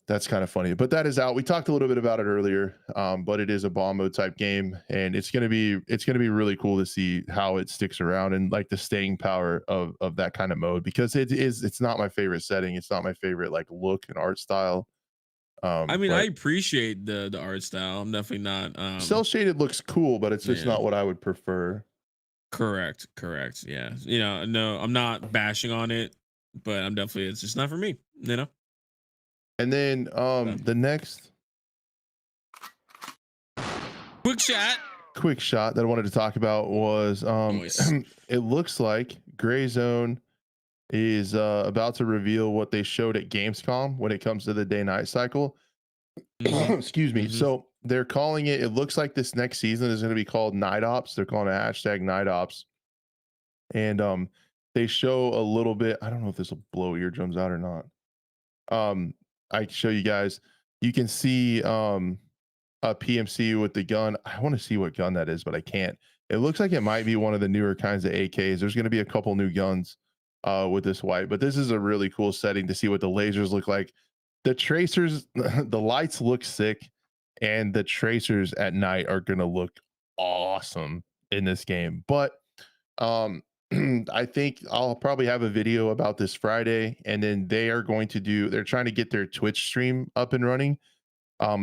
That's kind of funny, but that is out. We talked a little bit about it earlier, but it is a bomb mode type game, and it's gonna be really cool to see how it sticks around and like the staying power of that kind of mode because it's not my favorite setting. It's not my favorite like look and art style. I mean, I But appreciate the art style. I'm definitely not cell shaded looks cool, but it's just yeah. not what I would prefer. Correct. Correct. Yeah. You know, no, I'm not bashing on it, but I'm definitely it's just not for me, you know? And then So, the next quick shot. quick shot that I wanted to talk about was Noise. it looks like Gray Zone is about to reveal what they showed at Gamescom when it comes to the day night cycle. Mm-hmm. Excuse me. Mm-hmm. So they're calling it, it looks like this next season is going to be called Night Ops. They're calling it hashtag Night Ops. And they show a little bit. I don't know if this will blow eardrums out or not. I can show you guys. You can see a PMC with the gun. I want to see what gun that is, but I can't. It looks like it might be one of the newer kinds of AKs. There's going to be a couple new guns with this white, but this is a really cool setting to see what the lasers look like. The tracers, the lights look sick, and the tracers at night are going to look awesome in this game. But um, I think I'll probably have a video about this Friday, and then they're trying to get their Twitch stream up and running.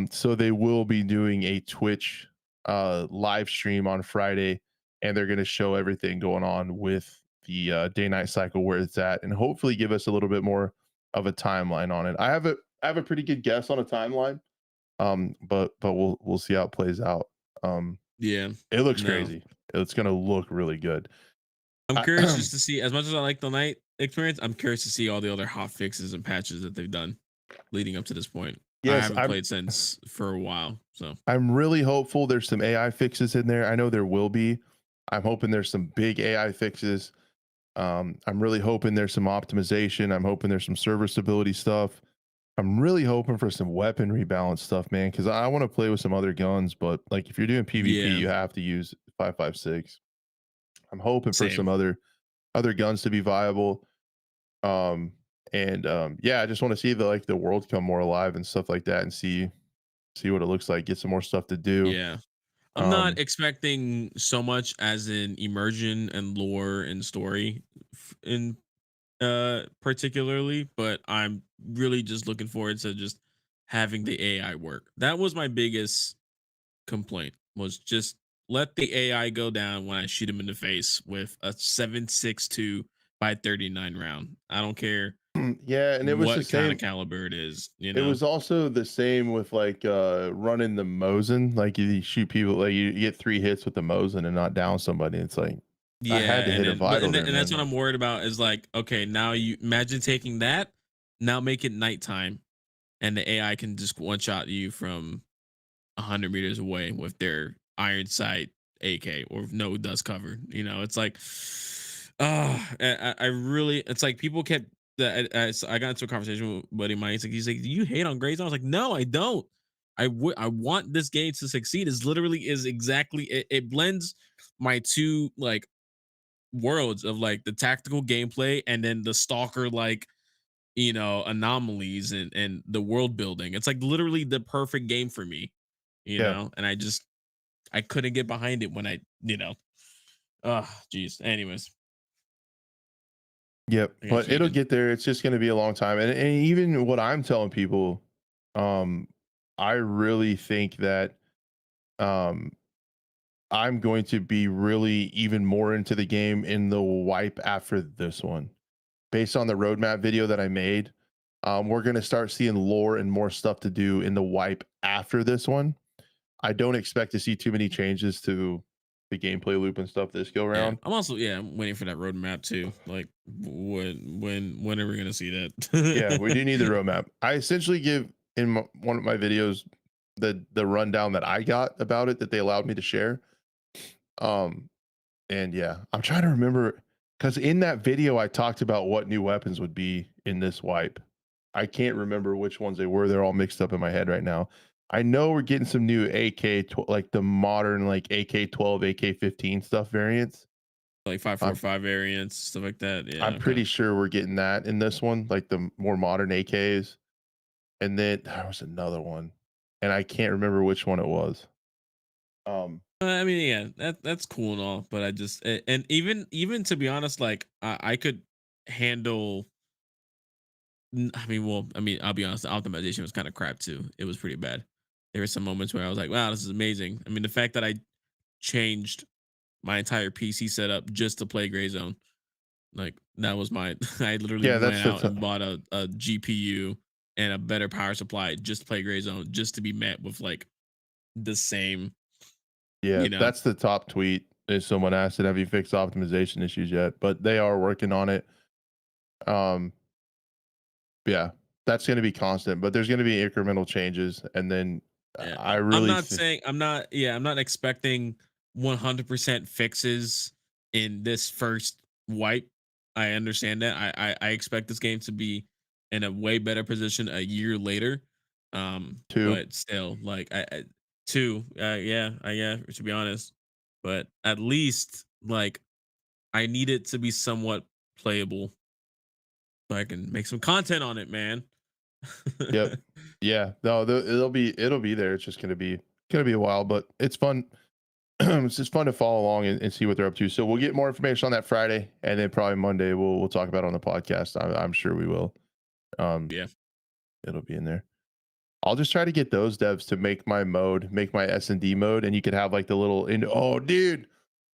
So they will be doing a Twitch live stream on Friday, and they're going to show everything going on with the day night cycle where it's at, and hopefully give us a little bit more of a timeline on it. I have a pretty good guess on a timeline, but we'll see how it plays out. Yeah. It looks No. crazy. It's going to look really good. I'm curious just to see as much as I like the night experience, I'm curious to see all the other hot fixes and patches that they've done leading up to this point. I Yes, haven't played since for a while. So I'm really hopeful there's some AI fixes in there. I know there will be. I'm hoping there's some big AI fixes. I'm really hoping there's some optimization. I'm hoping there's some server stability stuff. I'm really hoping for some weapon rebalance stuff, man, because I want to play with some other guns. But like if you're doing PvP, yeah, you have to use 5.56. I'm hoping for some same. other guns to be viable. Yeah, I just want to see the world come more alive and stuff like that, and see what it looks like. Get some more stuff to do. Yeah. I'm not Um, expecting so much as in immersion and lore and story in particularly, but I'm really just looking forward to just having the AI work. That was my biggest complaint was just let the AI go down when I shoot him in the face with a 7.62 by 39 round. I don't care yeah, and it was the what kind of same. caliber it is, you It know? was also the same with like running the Mosin. Like you shoot people, like you get 3 hits with the Mosin and not down somebody. It's like I Yeah, had to and hit a then but vital there, and that's man. what I'm worried about is like, okay, now you imagine taking that, now make it nighttime. and the AI can just one shot you from 100 meters away with their iron sight AK or no dust cover. You know, it's like, I really, it's like people kept that. I got into a conversation with a buddy of mine. He's like, do you hate on Grayzone? I was like, no, I don't. I want this game to succeed. Is literally is exactly it blends my two like worlds of like the tactical gameplay and then the stalker like anomalies and the world building. It's like literally the perfect game for me, Yeah. and I couldn't get behind it when geez. Anyways, Yep. I got But it'll heated. get there. It's just going to be a long time. And even what I'm telling people, um, I really think that um, I'm going to be really even more into the game in the wipe after this one. Based on the roadmap video that I made, we're going to start seeing lore and more stuff to do in the wipe after this one. I don't expect to see too many changes to the gameplay loop and stuff this go Yeah, around. I'm also I'm waiting for that roadmap too. Like when are we gonna see Yeah, we do that? need the roadmap. I essentially give in one of my videos the rundown that I got about it that they allowed me to share. Um, and yeah, I'm trying to remember because in that video I talked about what new weapons would be in this wipe. I can't remember which ones they were. They're all mixed up in my head right now. I know we're getting some new like the modern like AK-12, AK-15 stuff variants. Like five four I'm five variants, stuff like that. Yeah, I'm okay. pretty sure we're getting that in this one, like the more modern AKs. And then there was another one, and I can't remember which one it was. Um, I mean, yeah, that's cool and all, but and even to be honest, like I could handle. I mean, well, I mean, I'll be honest, the optimization was kind of crap too. It was pretty bad. There were some moments where I was like, wow, this is amazing. I mean, the fact that I changed my entire PC setup just to play Gray Zone, like that was my I literally yeah, went that's the out and bought a GPU and a better power supply just to play Gray Zone, just to be met with like the same, yeah, you know. that's the top tweet. Is someone asked it, have you fixed optimization issues yet? But they are working on it. Um, yeah, that's going to be constant, but there's going to be incremental changes, and then Yeah, I I'm really not saying I'm not expecting 100% fixes in this first wipe. I understand that. I expect this game to be in a way better position a year later. too. But still, like two, yeah, to be honest. But at least like I need it to be somewhat playable so I can make some content on it, man. Yep. Yeah. No, it'll be there. It's just gonna be a while, but it's fun. It's just fun to follow along and see what they're up to. So we'll get more information on that Friday, and then probably Monday we'll talk about it on the podcast. I'm sure we will. Um, Yeah. it'll be in there. I'll just try to get those devs to make my S&D mode, and you could have like the little in. Oh, dude,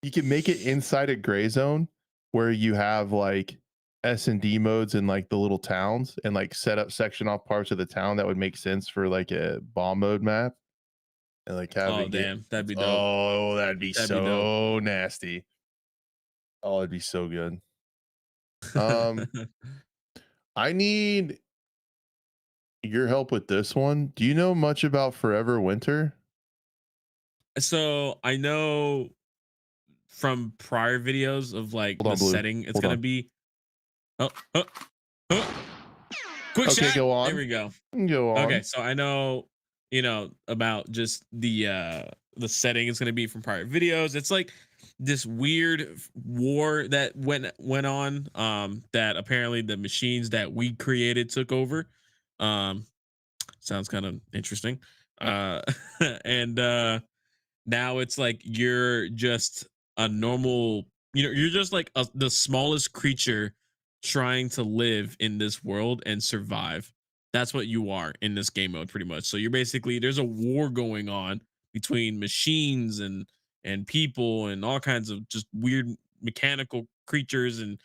you can make it inside a gray zone where you have like S&D modes in like the little towns, and like set up section off parts of the town that would make sense for like a bomb mode map, and like Oh having it. damn, that'd be dope. Oh, that'd be That'd be dope. so nasty. Oh, it'd be so good. Um, I need your help with this one. Do you know much about Forever Winter? So I know from prior videos of like Hold the on, Blue. setting it's Hold gonna on. be. Oh, oh, oh. Quick Okay, shot. go There on. we go. Go Okay, on. so I know about just the setting it's gonna be from prior videos. It's like this weird war that went on that apparently the machines that we created took over. Um Sounds kind of interesting. Uh and now it's like you're just a normal, you're just like the smallest creature trying to live in this world and survive. That's what you are in this game mode pretty much. So you're basically, there's a war going on between machines and people and all kinds of just weird mechanical creatures and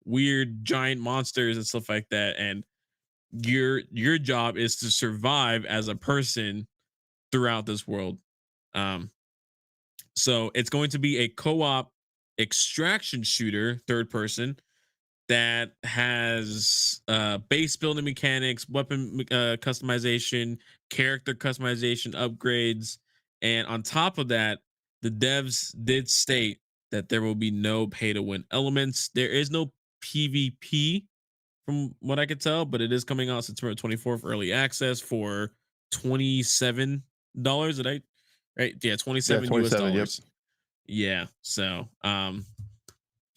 weird giant monsters and stuff like that, and your job is to survive as a person throughout this world. um so it's going to be a co-op extraction shooter, third person, that has base building mechanics, weapon customization, character customization, upgrades, and on top of that, the devs did state that there will be no pay to win elements. There is no PvP from what I could tell, but it is coming out September 24th, early access for $27. Did I right? Yeah, Yeah, 27 US 27. Yep. dollars. Yeah. So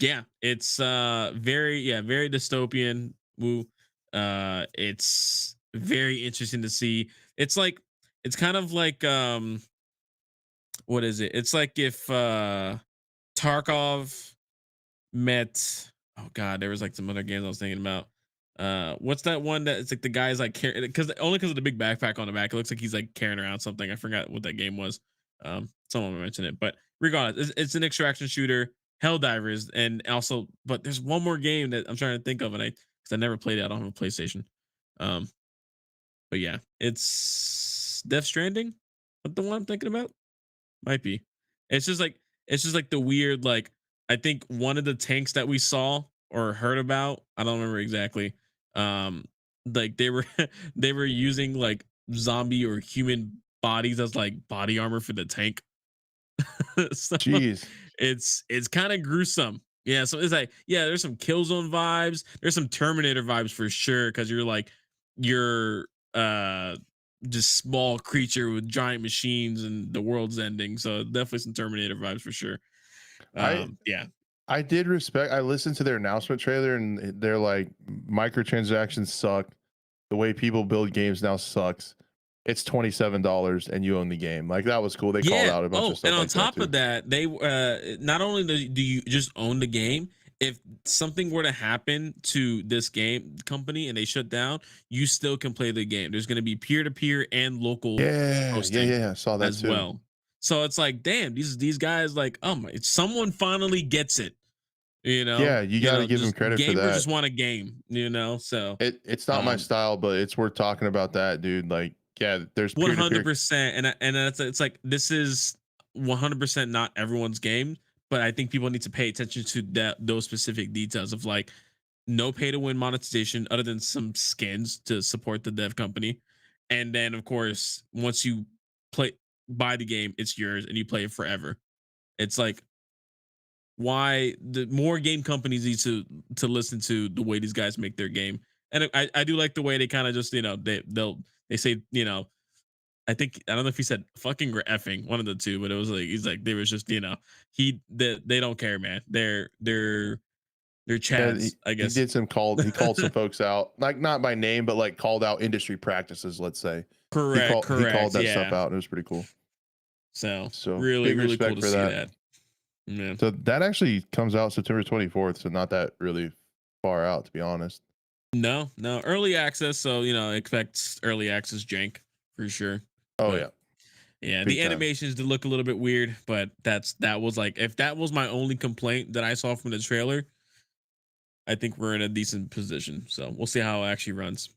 yeah, it's very dystopian. Woo. It's very interesting to see. It's like it's kind of like what is it? It's like if Tarkov met, oh god, there was like some other games I was thinking about. What's that one that it's like the guy's like because only because of the big backpack on the back, it looks like he's like carrying around something. I forgot what that game was. Someone mentioned it, but regardless, it's an extraction shooter, Helldivers, and also, but there's one more game that I'm trying to think of, and because I never played it, I don't have a PlayStation. Um, but yeah, it's Death Stranding. What the one I'm thinking about? Might be. It's just like the weird, like, I think one of the tanks that we saw or heard about, I don't remember exactly. Um like they were they were using like zombie or human bodies as like body armor for the tank. So Jeez. it's kind of gruesome. Yeah, so it's like, yeah, there's some Killzone vibes, there's some Terminator vibes for sure, because you're just small creature with giant machines and the world's ending. So definitely some Terminator vibes for sure. I Yeah. I did respect. I listened to their announcement trailer, and they're like, microtransactions suck. The way people build games now sucks. It's $27 and you own the game. Like that was cool. They called Yeah. out a bunch of Oh, and stuff on like that top too. of that, they not only do you just own the game, if something were to happen to this game company and they shut down, you still can play the game. There's going to be peer to peer and local Yeah, yeah, hosting yeah. I saw that as too. well. So it's like, damn, these guys like, oh my, someone finally gets it. Yeah, you got to give them Just credit for gamers just that. want a game. So It's not my um style, but it's worth talking about that, dude. Like, yeah, there's peer to peer. 100%, and that's, it's like this is 100% not everyone's game, but I think people need to pay attention to those specific details of like no pay to win monetization other than some skins to support the dev company, and then of course once you play buy the game, it's yours and you play it forever. It's like, why the more game companies need to listen to the way these guys make their game. And I do like the way they kind of just, they say, I think, I don't know if he said fucking or effing, one of the two, but it was like, he's like, they was just, they don't care, man. They're Yeah, Chads, I he guess. did some called. He called some folks out, like not by name, but like called out industry practices. Let's say Correct, he called correct, that stuff yeah. out. And it was pretty cool. So So really, big really cool respect to for see that. that. Yeah. So that actually comes out September 24th. So not that really far out, to be honest. No, no, early access. So expect early access jank for sure. Oh But yeah, yeah, big the time. animations did look a little bit weird, but that was like, if that was my only complaint that I saw from the trailer, I think we're in a decent position. So we'll see how it actually runs.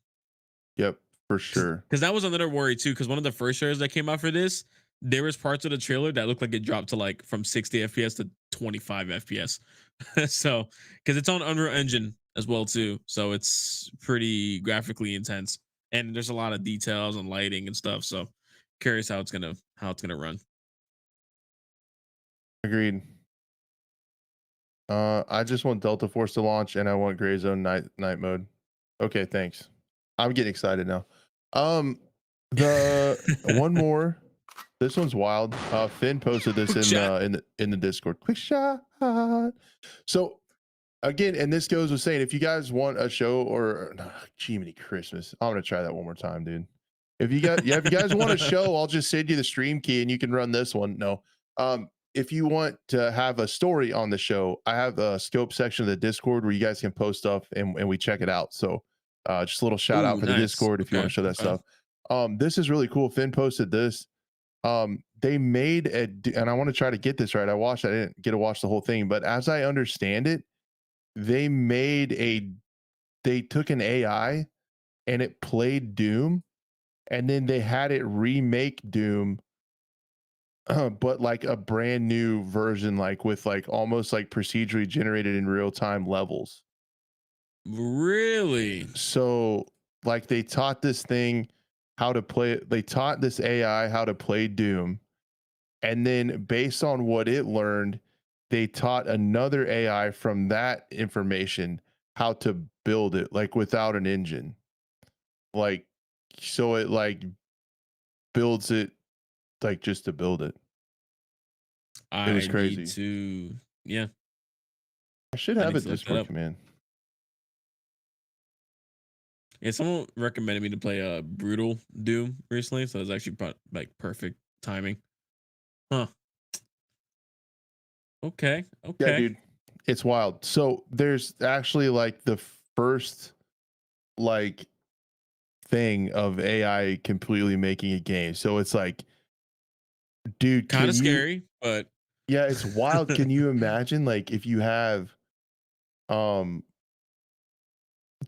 Yep, for sure. Because that was another worry too. Because one of the first trailers that came out for this, there was parts of the trailer that looked like it dropped to like from 60 FPS to 25 FPS. So because it's on Unreal Engine as well too, so it's pretty graphically intense, and there's a lot of details and lighting and stuff. So curious how it's gonna run. Agreed. I just want Delta Force to launch, and I want Gray Zone night mode. Okay, thanks. I'm getting excited now. The one more. This one's wild. Finn posted this Quick in shot. in the Discord. Quick shot. So again, and this goes with saying, if you guys want a show or Jiminy Christmas, I'm gonna try that one more time, dude. If you guys want a show, I'll just send you the stream key and you can run this one. No. If you want to have a story on the show, I have a scope section of the Discord where you guys can post stuff and we check it out. So just a little shout out Ooh, for the nice. Discord if you want Okay. to show that Okay. stuff. This is really cool. Finn posted this. They made and I want to try to get this right. I didn't get to watch the whole thing, but as I understand it, they made they took an AI and it played Doom, and then they had it remake Doom, but like a brand new version, like with like almost like procedurally generated in real time levels. Really? So like they taught this thing how to play it. They taught this AI how to play Doom. And then based on what it learned, they taught another AI from that information how to build it like without an engine. Like so it like builds it like just to build it. It was I need crazy. to, yeah, I should I have need a to look that Discord up. command. Yeah, someone recommended me to play Brutal Doom recently, so it's actually like perfect timing. Huh. Okay. Yeah, Okay. dude. It's wild. So there's actually like the first like thing of AI completely making a game. So it's like, dude, Kind can of you scary, but yeah, it's wild. Can you imagine like if you have um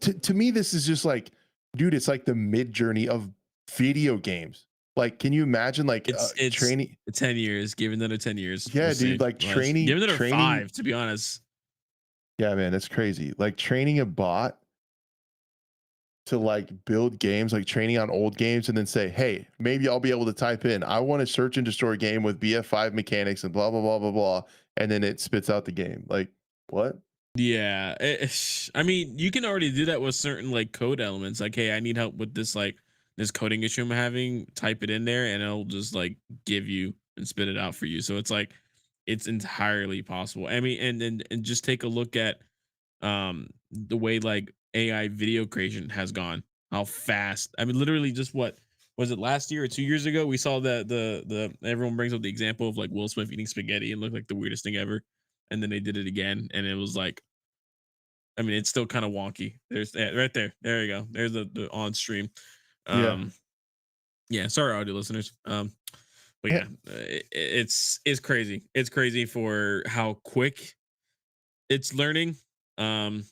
to me this is just like dude, it's like the mid journey of video games. Like can you imagine like it's training 10 years. Give it another 10 years. We'll yeah, dude, see. like Watch. Give it another training 5, to be honest. yeah, man, that's crazy. Like training a bot to like build games, like training on old games, and then say, hey, maybe I'll be able to type in, I want to search and destroy a game with BF5 mechanics and blah, blah, blah, blah, blah. And then it spits out the game. Like, what? Yeah, I mean, you can already do that with certain like code elements. Like, hey, I need help with this this coding issue I'm having. Type it in there, and it'll just like give you and spit it out for you. So it's like it's entirely possible. I mean, and just take a look at the way like AI video creation has gone. How fast? I mean, literally, just what was it last year or 2 years ago? We saw that the everyone brings up the example of like Will Smith eating spaghetti and looked like the weirdest thing ever, and then they did it again, and it was like, I mean, it's still kind of wonky. There's that right there. There you go. There's the on stream. Yeah. Um, yeah. Sorry, audio listeners. But Eh, yeah, it's crazy. It's crazy for how quick it's learning. Um,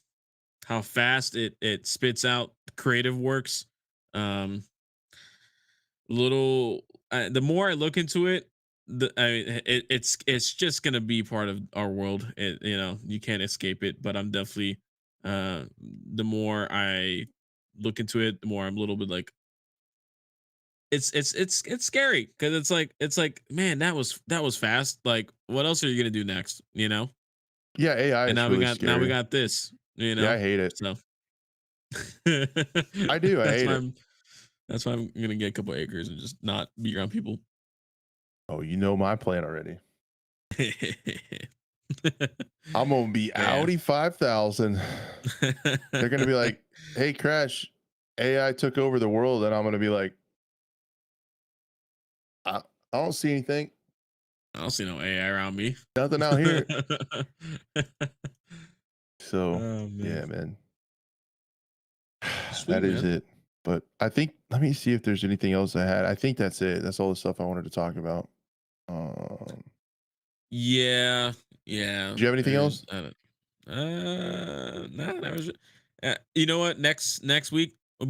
how fast it spits out creative works. Um, little the more I look into it, I mean, it's just gonna be part of our world. You can't escape it. But I'm definitely the more I look into it, the more I'm a little bit like it's scary because it's like man, that was fast. Like, what else are you gonna do next? yeah, AI And is really now we scary. got this. Yeah, I hate it. So I do. I that's hate why it. I'm gonna get a couple acres and just not be around people. Oh, you know my plan already. I'm gonna be Yeah. Audi 5000. They're gonna be like, hey, Crash, AI took over the world, and I'm gonna be like, I don't see anything. I don't see no AI around me. Nothing out here. So Oh yeah, man. man. Sweet That is man. it. But I think let me see if there's anything else I had. I think that's it. That's all the stuff I wanted to talk about. Yeah, yeah. Do you have anything There's else? no, that was you know what? Next week will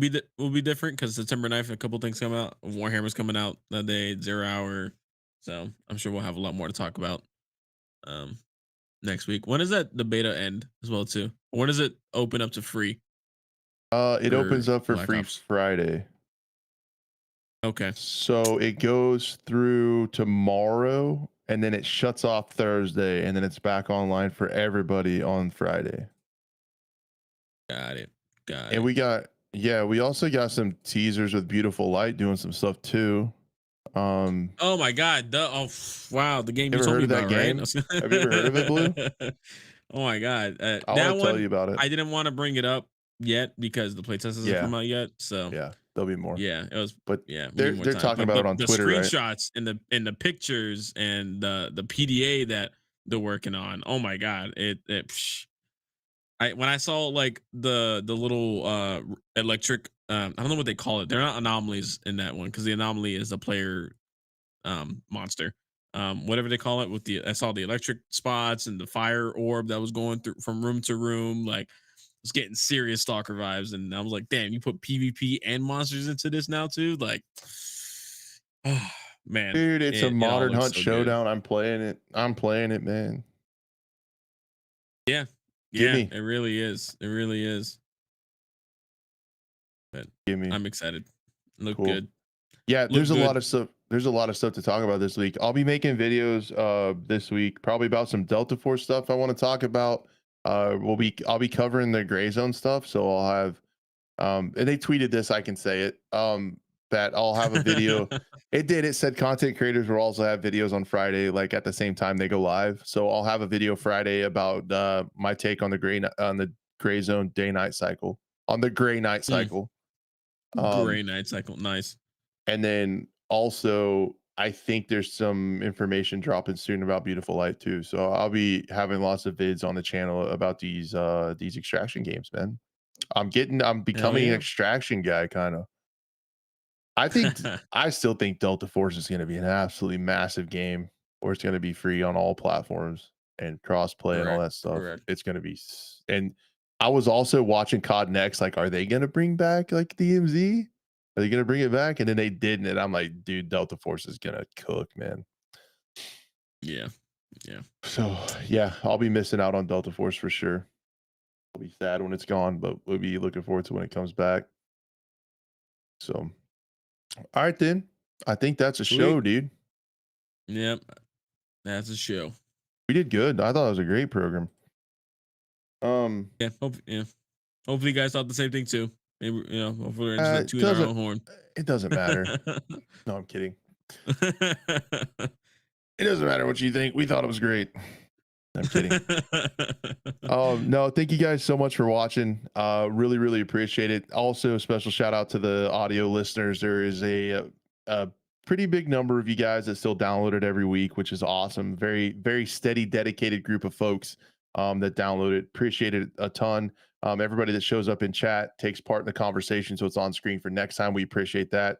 be different because September 9th, a couple things come out. Warhammer's coming out that day, 0 hour. So I'm sure we'll have a lot more to talk about um next week. When does that the beta end as well too? When does it open up to free It opens for up for Black free Ops? Friday. Okay. So it goes through tomorrow and then it shuts off Thursday and then it's back online for everybody on Friday. Got it. Got And it. we got yeah, we also got some teasers with Beautiful Light doing some stuff too. Oh my god. Wow, the game You you ever told heard me of that about, right? game? Have you ever heard of it, Blue? Oh my god. I That want to tell one you about it. I didn't want to bring it up yet because the playtest hasn't Yeah, come out yet. So yeah, there'll be more. yeah, it was But yeah, we need they're more they're time. talking But about it but on the Twitter, right? screenshots and the pictures and the PDA that they're working on. Oh my god. When I saw like the little electric I don't know what they call it. They're not anomalies in that one because the anomaly is a player monster. Whatever they call it with the I saw the electric spots and the fire orb that was going through from room to room. Like, it's getting serious stalker vibes. And I was like, damn, you put PvP and monsters into this now too? Like, oh, man, Dude, it's a it all modern looks hunt so good. showdown. I'm playing it. I'm playing it, man. Yeah. Get Yeah, me. it really is. It really is. But Give me I'm excited. Look cool. good. Yeah, Look there's a lot good. of stuff. There's a lot of stuff to talk about this week. I'll be making videos this week, probably about some Delta Force stuff I want to talk about. I'll be covering the gray zone stuff, so I'll have and they tweeted this, I can say it. That I'll have a video. It said content creators will also have videos on Friday, like at the same time they go live. So I'll have a video Friday about my take on the gray zone day night cycle, on the gray night Mm, cycle. Um, gray night cycle. Nice. and then also, I think there's some information dropping soon about Beautiful Light too. So I'll be having lots of vids on the channel about these extraction games, man. I'm Hell becoming an yeah. extraction guy, kind of. I think I still think Delta Force is going to be an absolutely massive game, where it's going to be free on all platforms and crossplay and all Correct. that stuff. Correct. It's going to be, and I was also watching COD Next. Like, are they going to bring back like DMZ? Are they going to bring it back? And then they didn't. And I'm like, dude, Delta Force is going to cook, man. Yeah. Yeah. So yeah, I'll be missing out on Delta Force for sure. I'll be sad when it's gone, but we'll be looking forward to when it comes back. So, all right, then. I think that's a Sweet. show, dude. Yep. That's a show. We did good. I thought it was a great program. Yeah. Yeah. Hopefully you guys thought the same thing too. Maybe, hopefully we're just It tooting our doesn't own horn. it doesn't matter. No, I'm kidding. It doesn't matter what you think. We thought it was great. I'm kidding. No, thank you guys so much for watching. Really, really appreciate it. Also, a special shout out to the audio listeners. There is a pretty big number of you guys that still download it every week, which is awesome. Very, very steady, dedicated group of folks that download it. Appreciate it a ton. Everybody that shows up in chat takes part in the conversation, so it's on screen for next time. We appreciate that.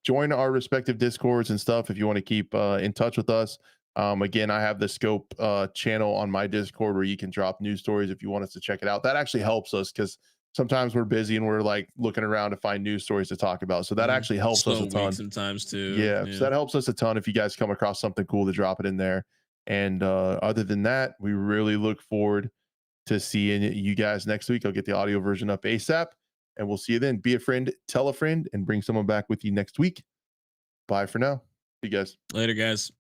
Join our respective discords and stuff if you want to keep in touch with us. Again, I have the Scope channel on my Discord where you can drop news stories if you want us to check it out. That actually helps us because sometimes we're busy and we're like looking around to find news stories to talk about. So that actually helps us Slow a week ton. sometimes too. Yeah, so Yeah. that helps us a ton if you guys come across something cool to drop it in there. And other than that, we really look forward to seeing you guys next week. I'll get the audio version up ASAP, and we'll see you then. Be a friend, tell a friend, and bring someone back with you next week. Bye for now. See you guys. Later, guys.